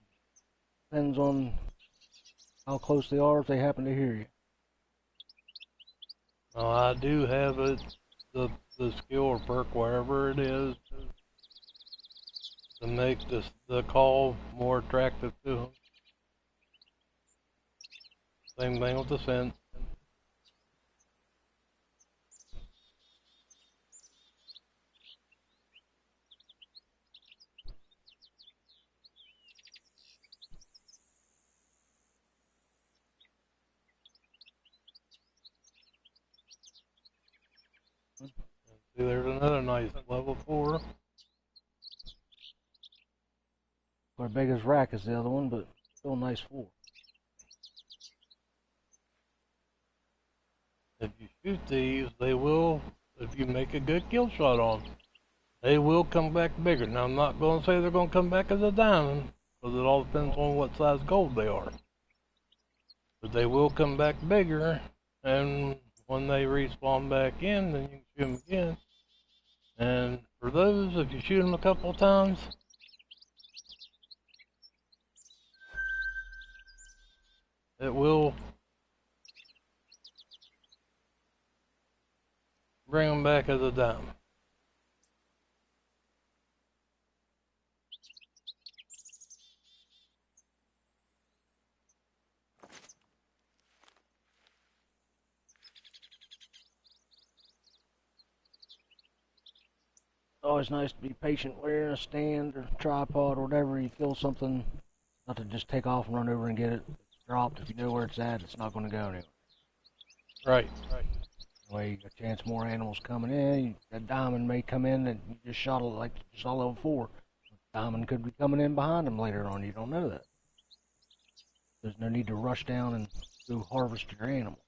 depends on how close they are if they happen to hear you. I do have the skill or perk, wherever it is, to make the call more attractive to them. Same thing with the scent. See, there's another nice level 4. Not as big as rack as the other one, but still a nice 4. If you shoot these, they will, if you make a good kill shot on them, they will come back bigger. Now, I'm not going to say they're going to come back as a diamond, because it all depends on what size gold they are. But they will come back bigger, and when they respawn back in, then you can shoot them again. And for those, if you shoot them a couple of times, it will bring them back as a diamond. Always nice to be patient wearing a stand or tripod or whatever. You kill something, not to just take off and run over and get it. It's dropped. If you know where it's at, it's not going to go anywhere. Right. That way you got a chance more animals coming in. That diamond may come in and you just shot like you saw level 4. Diamond could be coming in behind them later on. You don't know that. There's no need to rush down and go harvest your animal.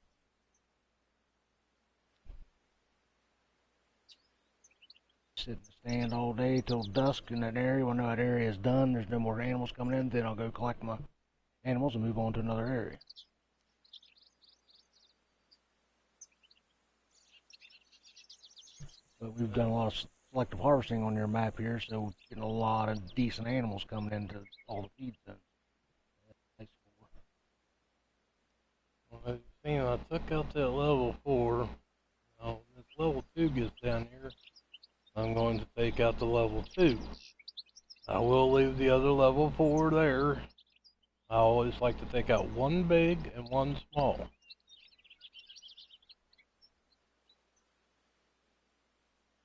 Sit in the stand all day till dusk in that area. When that area is done, there's no more animals coming in, then I'll go collect my animals and move on to another area. But we've done a lot of selective harvesting on your map here, so we're getting a lot of decent animals coming into all the feed zones. Well, as you've seen, I took out that level 4. Now, this level 2 gets down here, I'm going to take out the level 2. I will leave the other level 4 there. I always like to take out one big and one small.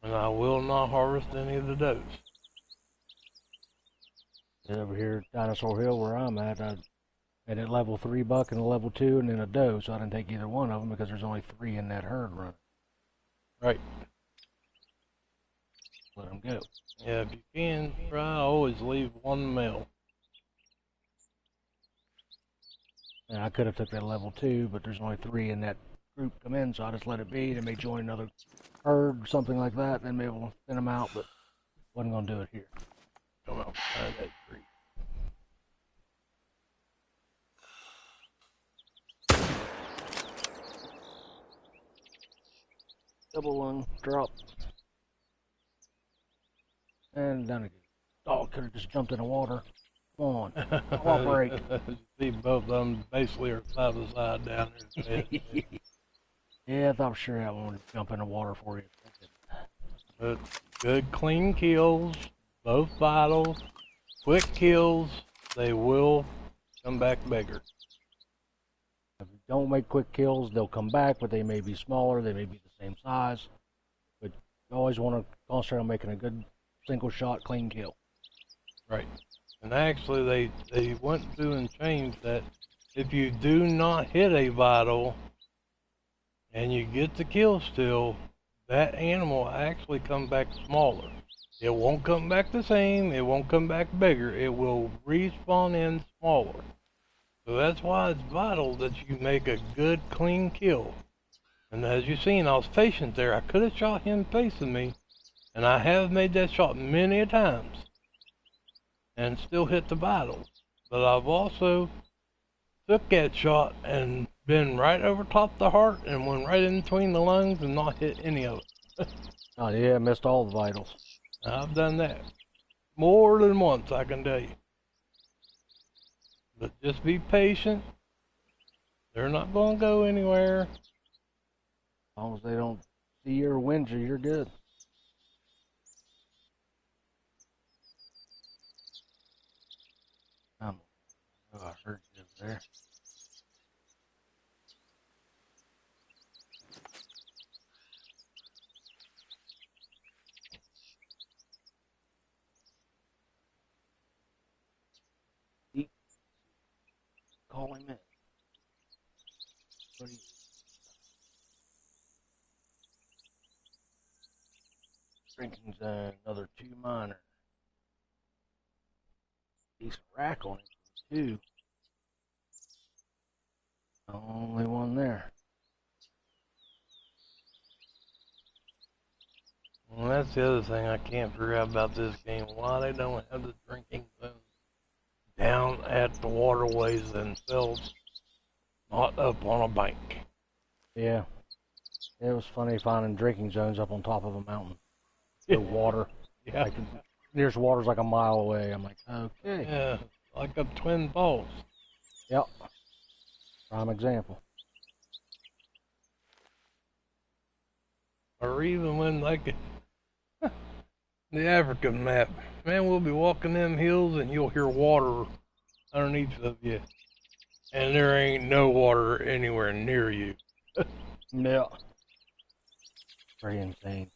And I will not harvest any of the does. Over here at Dinosaur Hill where I'm at, I had a level 3 buck and a level 2 and then a doe, so I didn't take either one of them because there's only 3 in that herd running. Right. Let them go. Yeah, if you can, try always leave one male. And I could have took that level 2, but there's only 3 in that group come in, so I just let it be. They may join another herd, something like that, then maybe we'll send them out, but wasn't going to do it here. Come out behind that tree. Double lung, drop. And down again. Oh, could have just jumped in the water. Come on, cooperate. See, both of them basically are side by side down there. Yeah, I thought for sure that one would jump in the water for you. But good, clean kills, both vital, quick kills. They will come back bigger. If you don't make quick kills, they'll come back, but they may be smaller, they may be the same size. But you always want to concentrate on making a good single shot, clean kill. Right. And actually, they went through and changed that. If you do not hit a vital and you get the kill still, that animal will actually come back smaller. It won't come back the same, it won't come back bigger, it will respawn in smaller. So that's why it's vital that you make a good, clean kill. And as you've seen, I was patient there. I could have shot him facing me, and I have made that shot many a times, and still hit the vital. But I've also took that shot and been right over top the heart and went right in between the lungs and not hit any of it. Oh yeah, missed all the vitals. I've done that more than once, I can tell you. But just be patient. They're not going to go anywhere. As long as they don't see you or wind you, you're good. Oh, I heard you over there. Call him in. What do you... Drinking zone, another 2 minor. Decent rack on it, too. Only one there. Well, that's the other thing I can't figure out about this game. Why they don't have the drinking zone down at the waterways themselves, not up on a bank. Yeah. It was funny finding drinking zones up on top of a mountain. The water. Yeah. Like, nearest water's like a mile away. I'm like, okay. Yeah, like up Twin Falls. Yep. Prime example. Or even when, like, the African map. Man, we'll be walking them hills and you'll hear water underneath of you. And there ain't no water anywhere near you. Yeah. Pretty insane.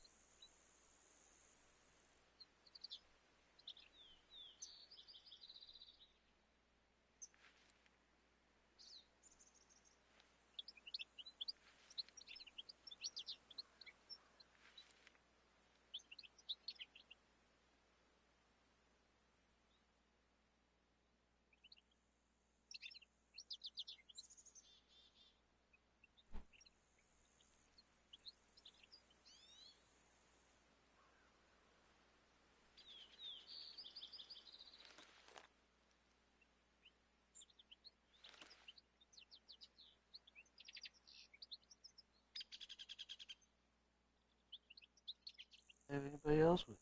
have anybody else with?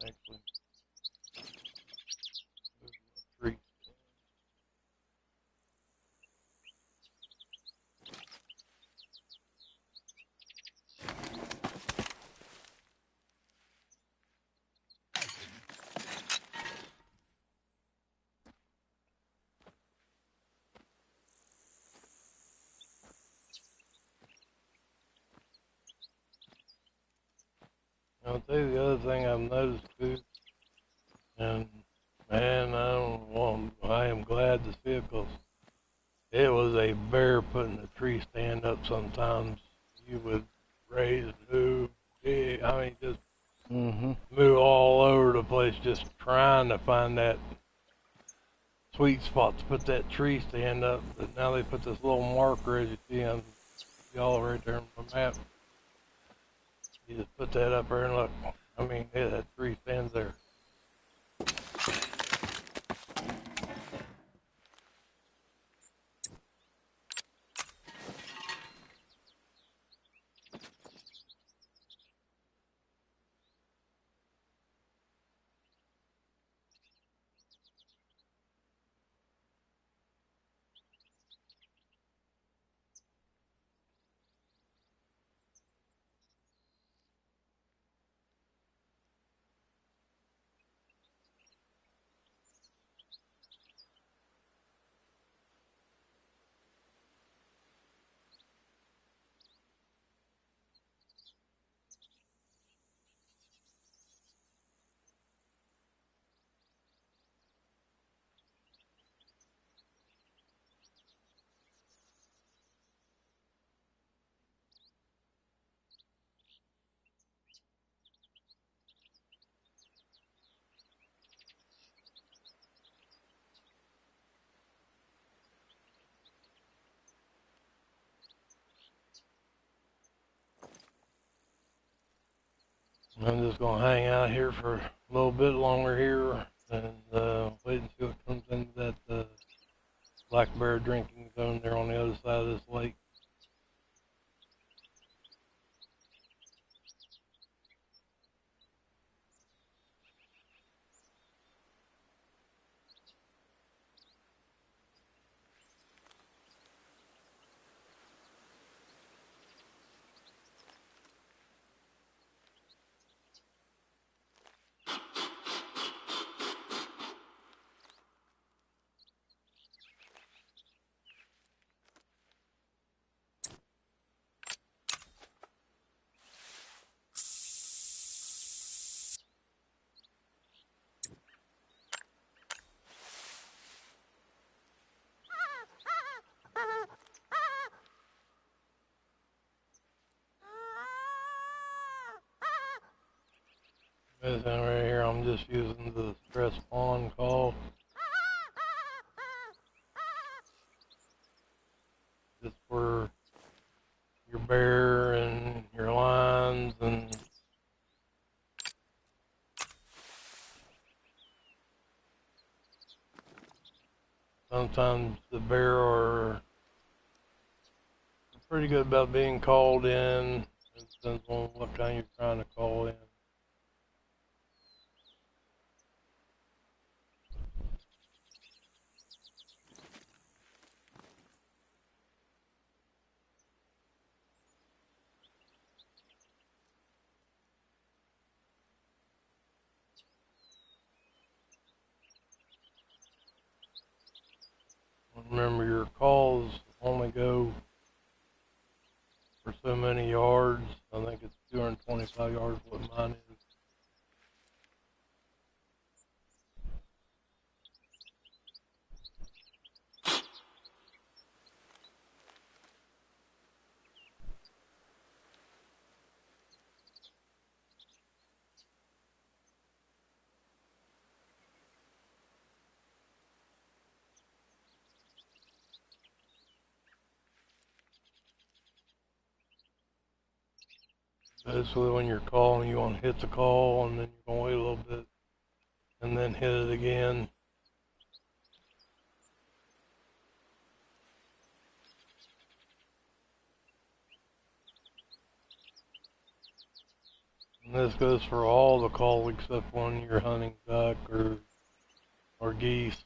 Actually, move my tree. I'll tell you the other thing I've noticed too, and man, I am glad to see it because it was a bear putting a tree stand up sometimes. You would raise and move, I mean, just Mm-hmm. move all over the place, just trying to find that sweet spot to put that tree stand up. But now they put this little marker, as you see on y'all right there on the map. You just put that up there and look. I mean, yeah, that tree stands there. I'm just gonna hang out here for a little bit longer here and wait and see what comes into that black bear drinking zone there on the other side of this lake. This one right here, I'm just using the stress pawn call. Just for your bear and your lines, and sometimes the bear or pretty good about being called in. It depends on what kind you're trying to call in. Remember, your calls only go for so many yards. I think it's 225 yards what mine is. Basically, when you're calling, you want to hit the call, and then you're going to wait a little bit, and then hit it again. And this goes for all the calls except when you're hunting duck or geese.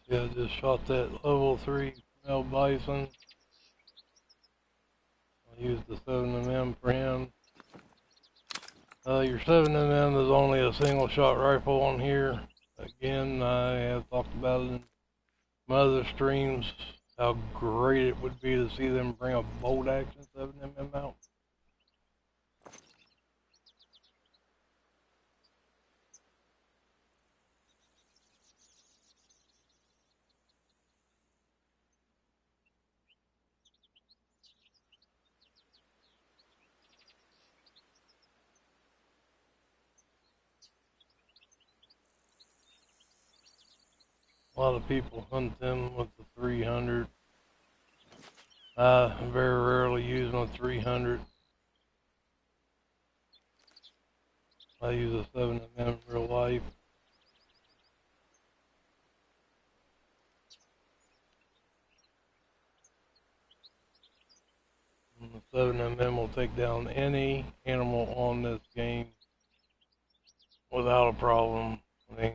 Yeah, I just shot that level 3 male bison. I used the 7mm for him. Your 7mm is only a single shot rifle on here. Again, I have talked about it in my other streams, how great it would be to see them bring a bolt action 7mm out. A lot of people hunt them with the 300. I very rarely use my 300. I use a 7mm in real life. And the 7mm will take down any animal on this game without a problem. I mean,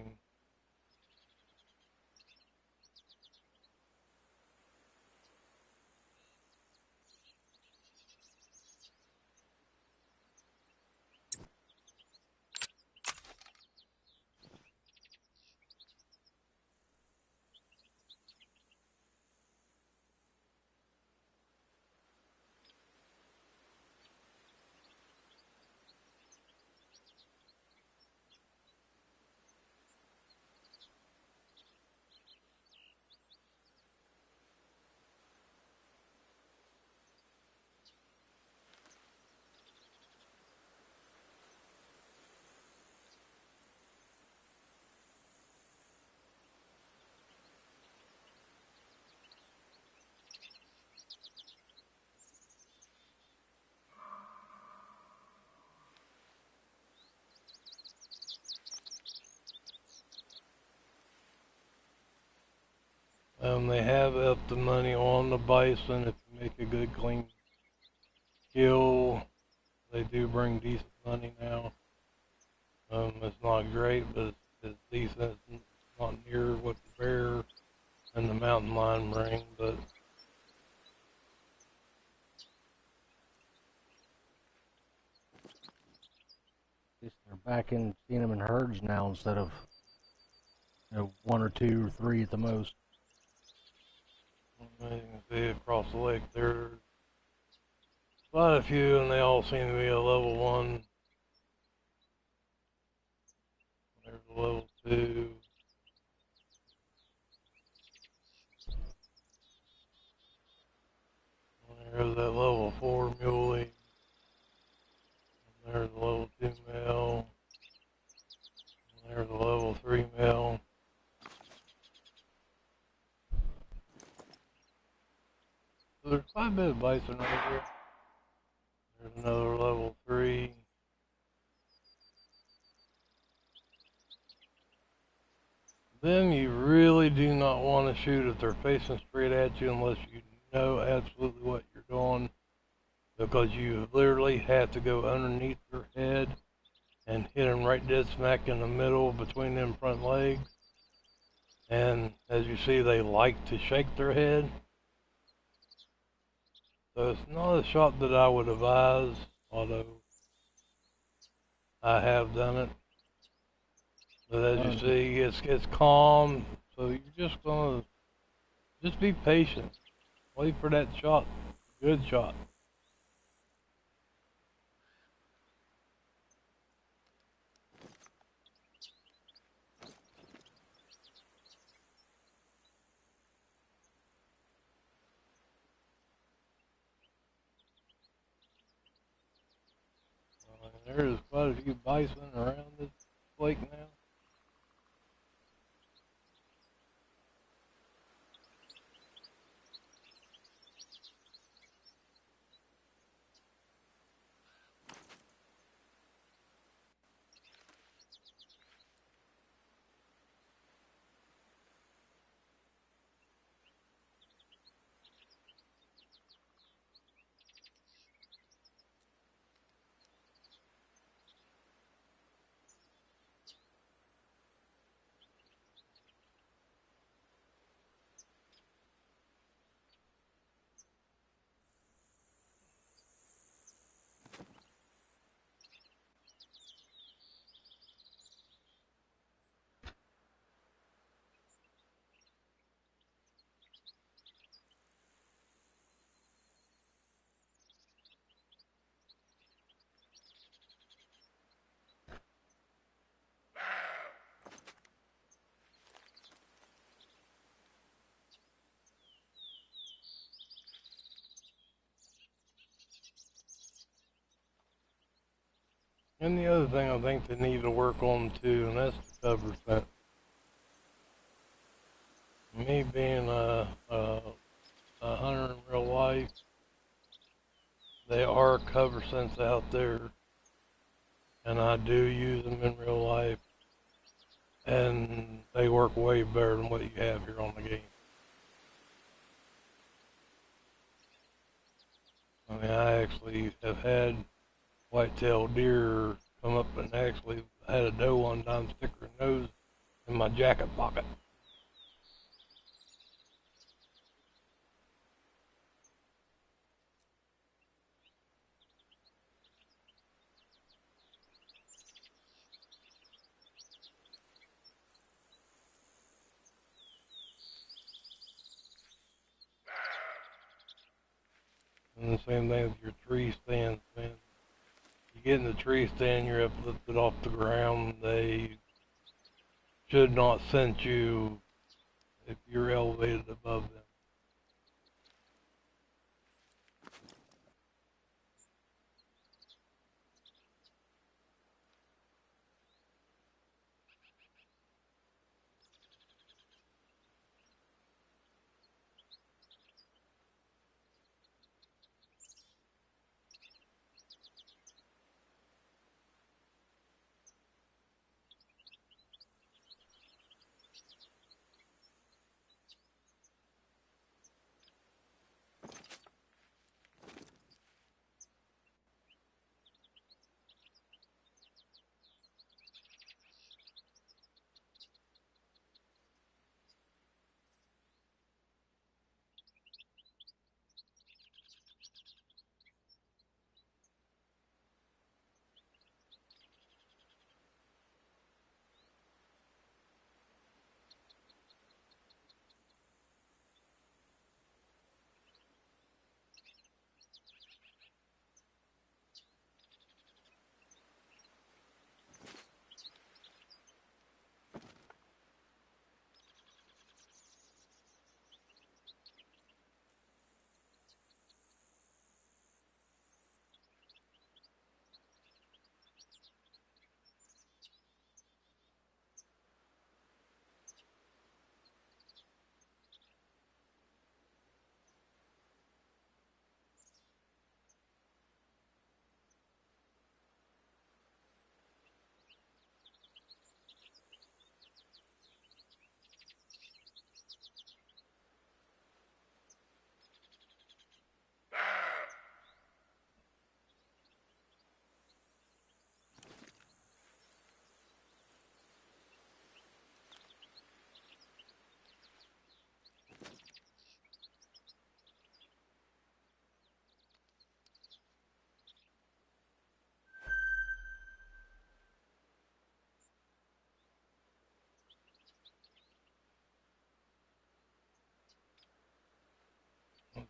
they have upped the money on the bison if you make a good clean kill. They do bring decent money now. It's not great, but it's decent. It's not near what the bear and the mountain lion bring, but At least they're back in seeing them in herds now instead of, one or two or three at the most. you can see across the lake there's quite a few, and they all seem to be a level 1. There's a level 2. There's that level 4 muley. And there's a level 2 male. And there's a level 3 male. So there's quite a bit of bison right here. There's another level 3. Them you really do not want to shoot if they're facing straight at you unless you know absolutely what you're doing, because you literally have to go underneath their head and hit them right dead smack in the middle between them front legs. And as you see, they like to shake their head. So it's not a shot that I would advise, although I have done it. But as you see, it's calm, so you're just gonna just be patient. Wait for that shot, good shot. There's quite a few bison around this lake now. And the other thing I think they need to work on too, and that's the cover scent. Me being a hunter in real life, they are cover scents out there, and I do use them in real life, and they work way better than what you have here on the game. I mean, I actually have had white-tailed deer come up and actually had a doe one time stick her nose in my jacket pocket. And the same thing with your tree stands, man. You get in the tree stand, you're uplifted off the ground. They should not scent you if you're elevated above them.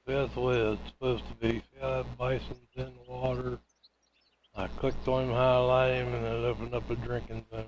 That's the way it's supposed to be. See how that bison's in the water? I clicked on him, highlighted him, and it opened up a drinking zone.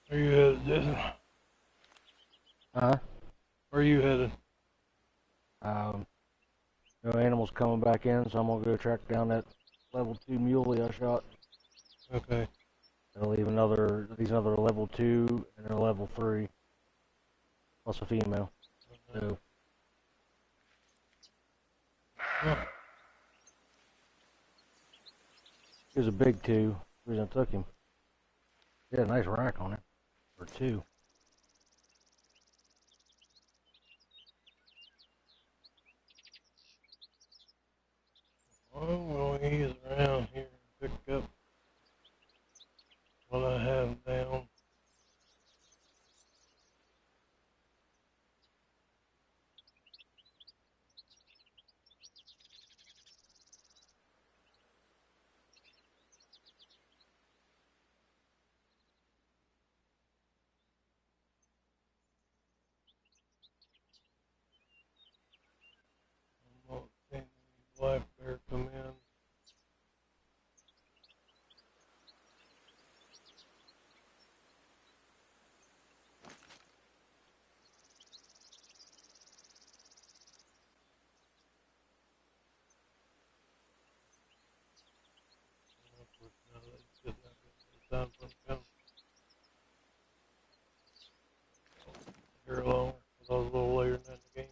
There you have it, Jason. Huh? Where are you headed? Um, no animals coming back in, so I'm gonna go track down that level 2 muley I shot. Okay. I'll leave these another level 2 and a level 3, plus a female. So, Oh, he was a big 2. The reason I took him. He had a nice rack on it, or 2. I'm going to ease around here and pick up what I have down. I'm not seeing any black bear come in. Of course, now that's just not going to be time for them to come here along. Because I was a little later in the game.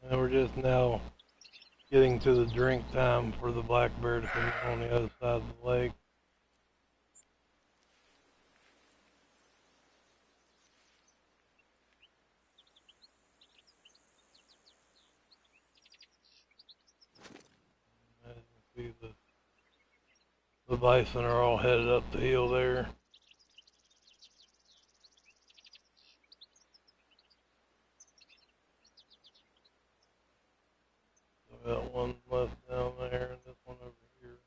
And we're just now getting to the drink time for the black bear to come in on the other side of the lake. As you can see, the bison are all headed up the hill there. So we got one left down there and this one over here.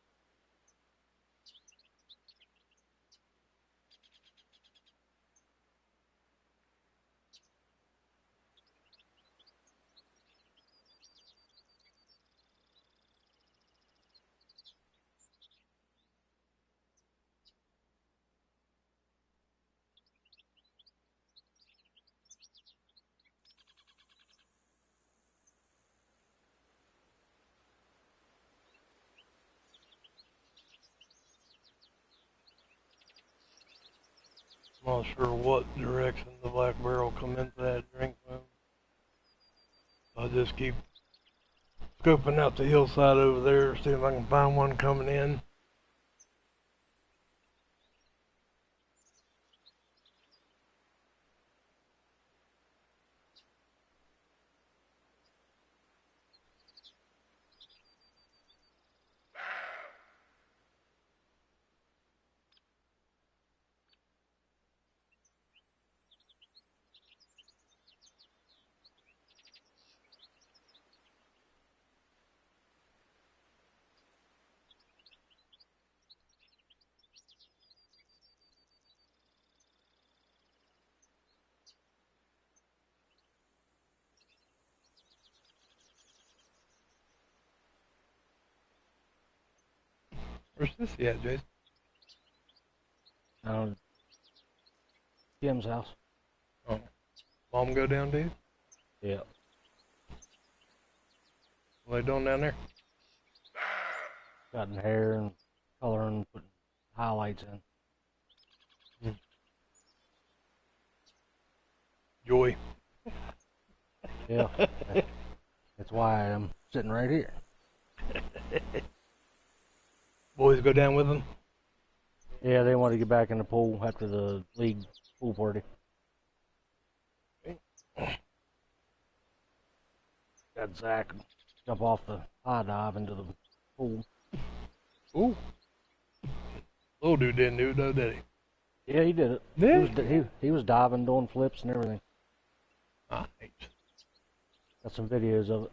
I'm not sure what direction the black bear will come into that drink room. I'll just keep scoping out the hillside over there, see if I can find one coming in. Where's this at, Jason? Jim's house. Oh, mom go down, dude? Yeah. What they doing down there? Cutting hair and coloring, putting highlights in. Joy. Yeah. That's why I'm sitting right here. Boys go down with them? Yeah, they want to get back in the pool after the league pool party. Got Zach jump off the high dive into the pool. Ooh. Little dude didn't do it though, did he? Yeah, he did it. Yeah. He was diving, doing flips and everything. Nice. Got some videos of it.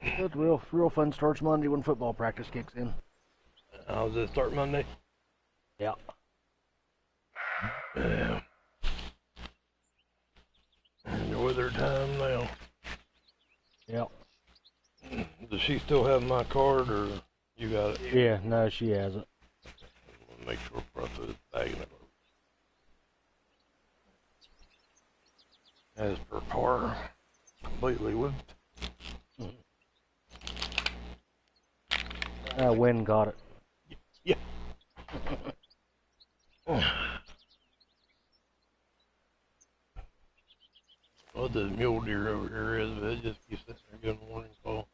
It's real fun. Starts Monday when football practice kicks in. How's it start Monday? Yeah. Yeah. Enjoy their time now. Yep. Does she still have my card, or you got it? Yeah, no, she hasn't. Make sure before I throw this bag in it. As per car, completely whipped. Wynn got it. Yeah. What this mule deer over here is, but it just keeps sitting there giving a warning call.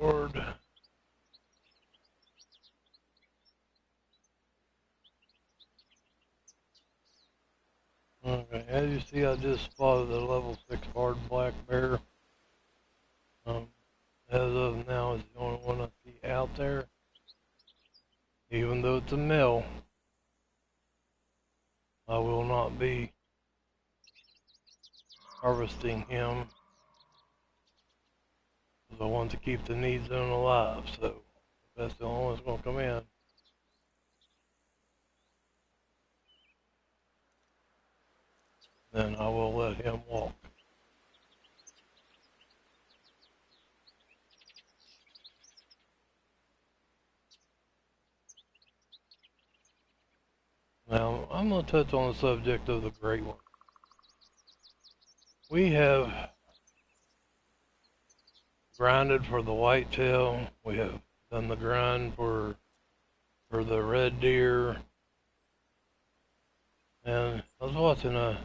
Lord. Okay, as you see, I just spotted a level 6 hard black bear. As of now, it's the only one I see out there. Even though it's a male, I will not be harvesting him. Because I want to keep the need zone alive, so that's the only one that's going to come in. Then I will let him walk. Now, I'm going to touch on the subject of the great one. We have grinded for the whitetail. We have done the grind for the red deer. And I was watching a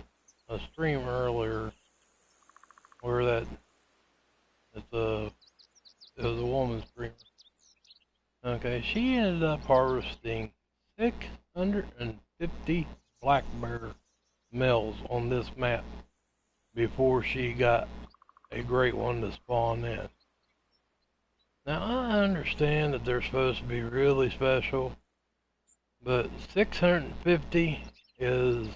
stream earlier where it was a woman streamer. Okay, she ended up harvesting 650 black bear males on this map before she got a great one to spawn in. Now I understand that they're supposed to be really special, but 650 is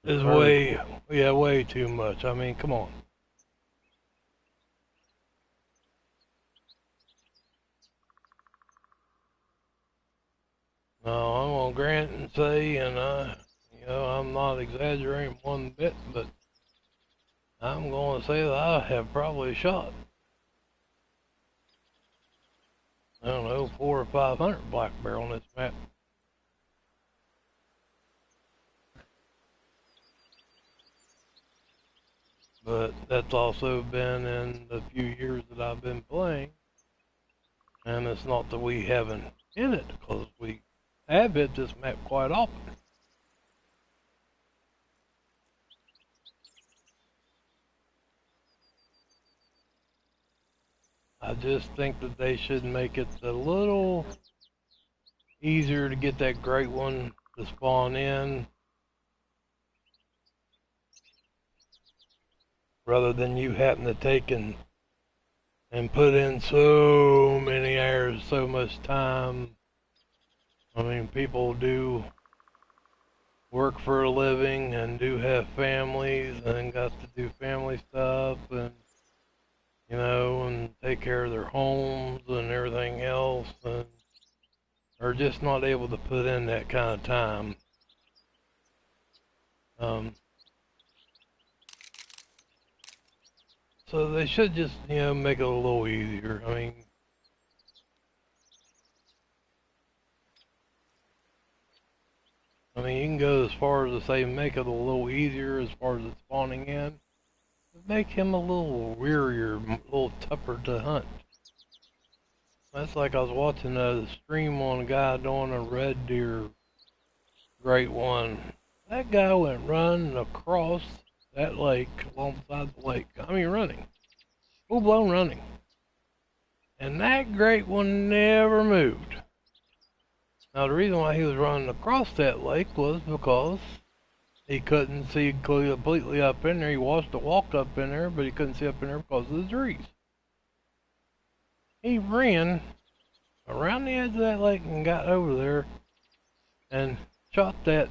way too much. I mean, come on. Now I'm gonna grant and say, and I'm not exaggerating one bit, but I'm gonna say that I have probably shot, I don't know, 400 or 500 black bear on this map. But that's also been in the few years that I've been playing. And it's not that we haven't hit it, because we have hit this map quite often. I just think that they should make it a little easier to get that great one to spawn in, rather than you having to take and put in so many hours, so much time. I mean, people do work for a living and do have families and got to do family stuff and and take care of their homes and everything else, and are just not able to put in that kind of time. So they should just, make it a little easier. I mean, you can go as far as to say make it a little easier as far as the spawning in. Make him a little wearier, a little tougher to hunt. That's like I was watching a stream on a guy doing a red deer great one. That guy went running across that lake, alongside the lake. I mean, running. Full blown running. And that great one never moved. Now, the reason why he was running across that lake was because he couldn't see completely up in there. He wanted to walk up in there, but he couldn't see up in there because of the trees. He ran around the edge of that lake and got over there and shot that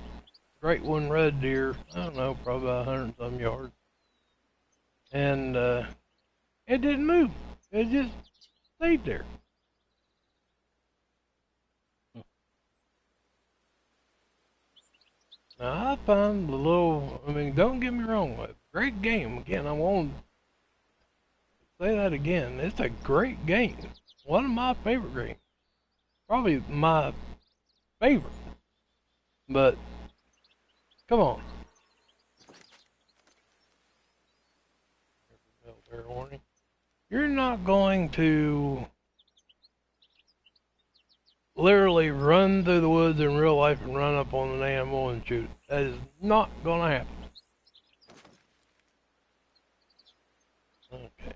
great one red deer, I don't know, probably about 100 some yards. And it didn't move. It just stayed there. Now I find don't get me wrong, great game. Again, I won't say that again. It's a great game. One of my favorite games. Probably my favorite. But, come on. You're not going to literally run through the woods in real life and run up on an animal and shoot. That is not going to happen. Okay.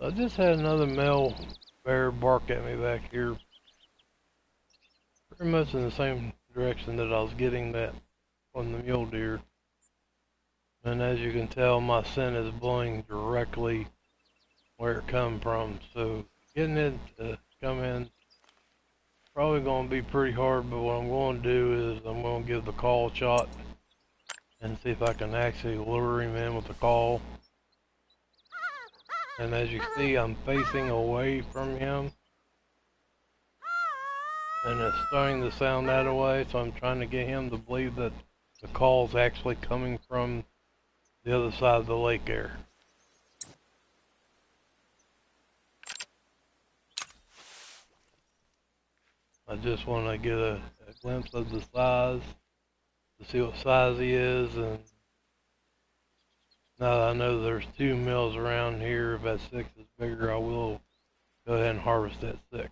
I just had another male bear bark at me back here, pretty much in the same direction that I was getting that from the mule deer. And as you can tell, my scent is blowing directly where it come from. So getting it to come in probably going to be pretty hard, but what I'm going to do is I'm going to give the call shot and see if I can actually lure him in with the call. And as you see, I'm facing away from him, and it's starting to sound that way, so I'm trying to get him to believe that the call is actually coming from the other side of the lake there. I just want to get a glimpse of the size to see what size he is, and now that I know there's 2 males around here, if that 6 is bigger, I will go ahead and harvest that 6.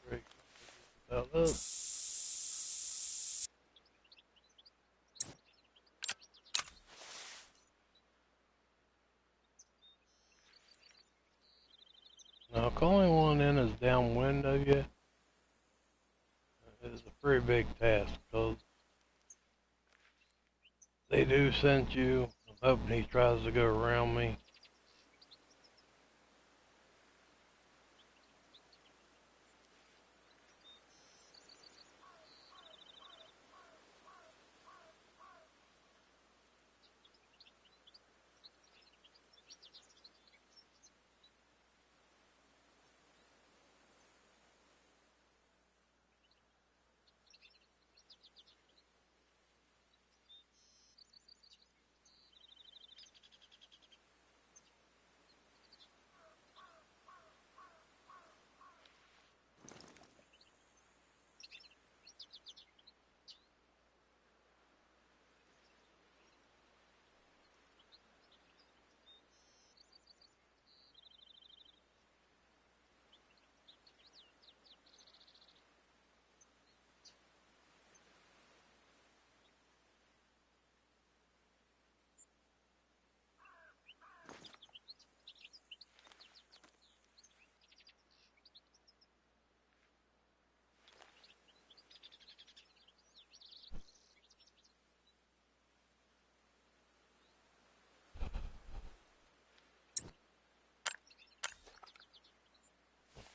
Great. About up. Now, calling one in is downwind of you is a pretty big task, because they do sense you. I'm hoping he tries to go around me.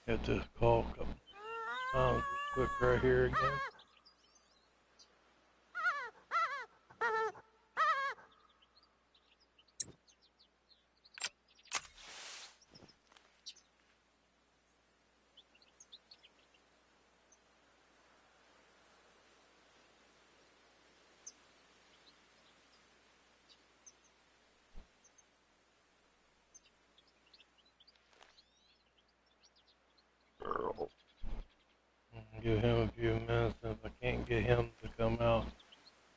Get this call a couple times real quick right here again. Girl. Give him a few minutes, and if I can't get him to come out,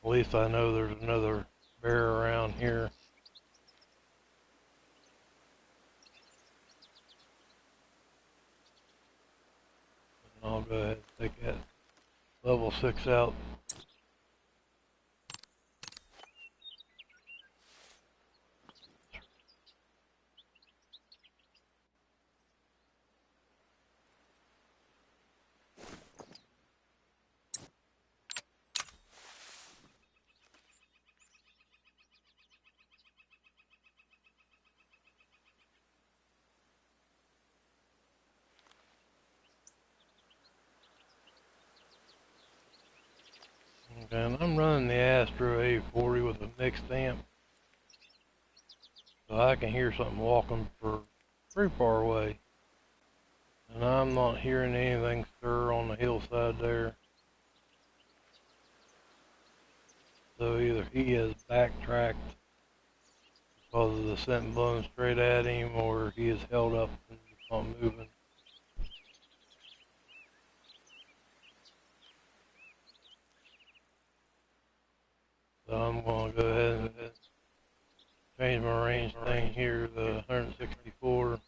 at least I know there's another bear around here. And I'll go ahead and take that level 6 out. Okay, and I'm running the Astro A40 with a mixed amp, so I can hear something walking for pretty far away. And I'm not hearing anything stir on the hillside there. So either he has backtracked because of the scent blowing straight at him, or he is held up and not moving. So I'm gonna go ahead and change my range thing here to 164.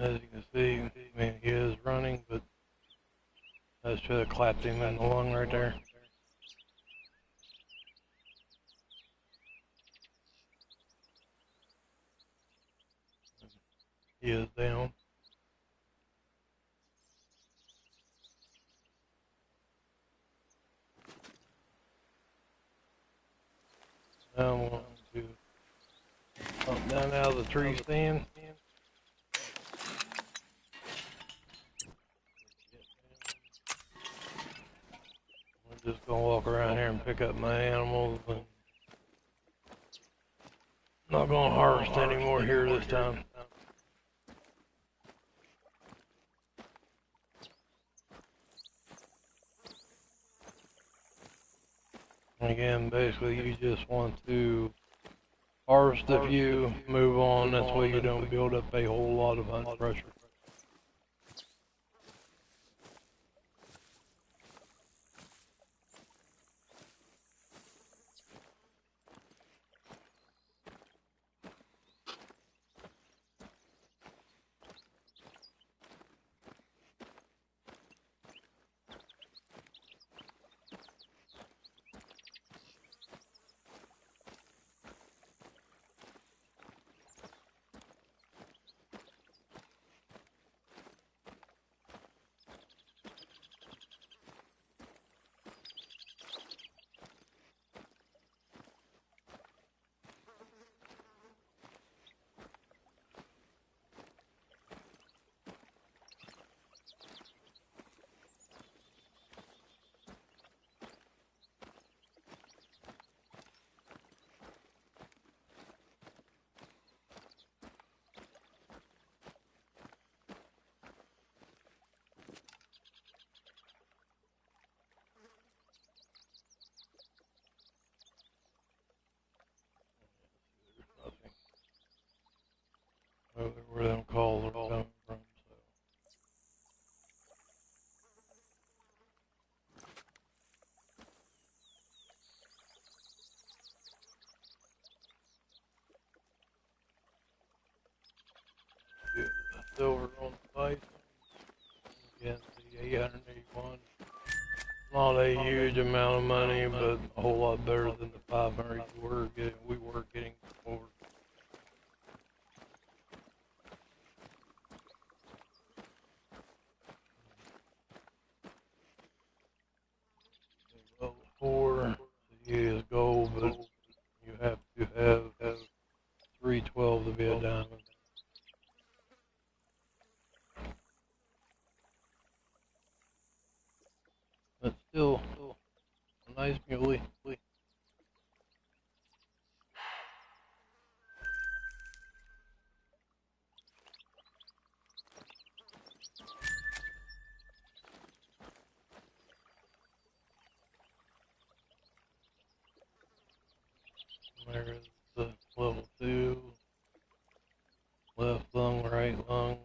As you can see, I mean, he is running, but I should have clapped him in the lung right there. He is down. Now I'm going to pump down out of the tree stand. I'm just gonna walk around here and pick up my animals, and not gonna harvest anymore here this time. Again, basically you just want to harvest a few, move on. That's way you don't build up a whole lot of hunt pressure. Over where them calls are coming from. So. Get the silver on the bison. Again, the 881. Not a huge amount of money, but a whole lot better than the 500 we were getting before. Level 4 is gold, but you have to have 312 to be a diamond. But still a nice muley. There's the level 2, left lung, right lung.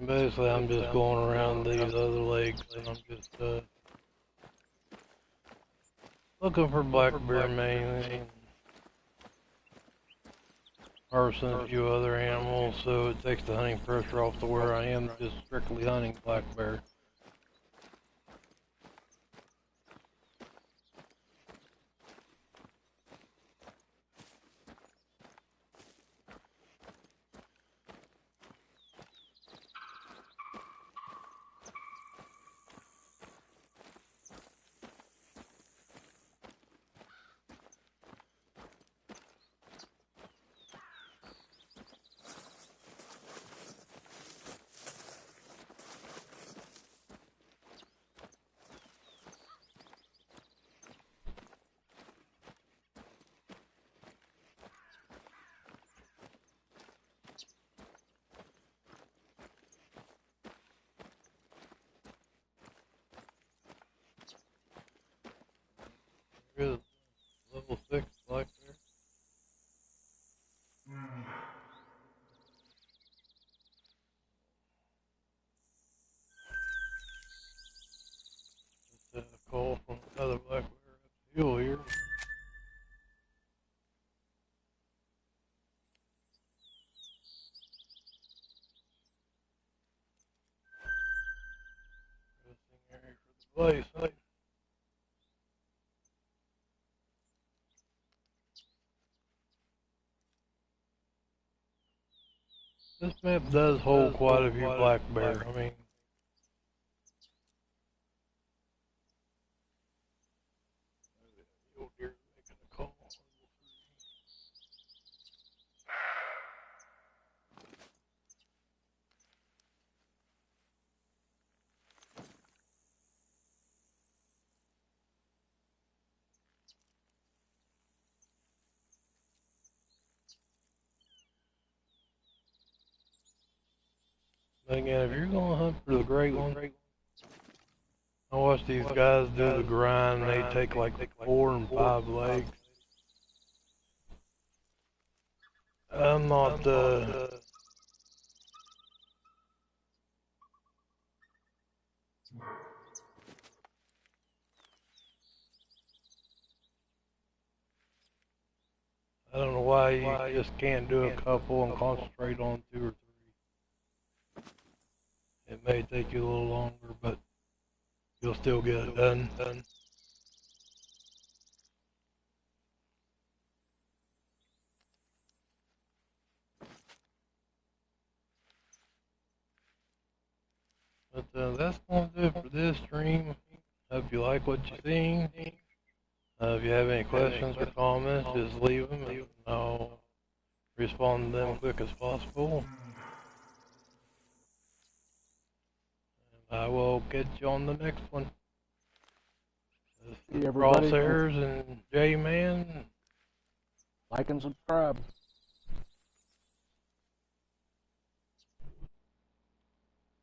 Basically, I'm just going around these other lakes, and I'm just looking for black bear mainly, harvesting a few other animals, so it takes the hunting pressure off to where I am just strictly hunting black bear. place. This map does hold quite a few black bear. I mean, mule deer making a call. But again, if you're gonna hunt for the great one, I watch these guys do the grind. They take like 4 and 5 legs. I'm not I don't know why you just can't do a couple and concentrate on 2 or 3. It may take you a little longer, but you'll still get it done. But that's going to do it for this stream. Hope you like what you've seen. If you have any questions or comments, just leave them and I'll respond to them quick as possible. And I will catch you on the next one. See everybody. Crosshairs and J-Man. Like and subscribe.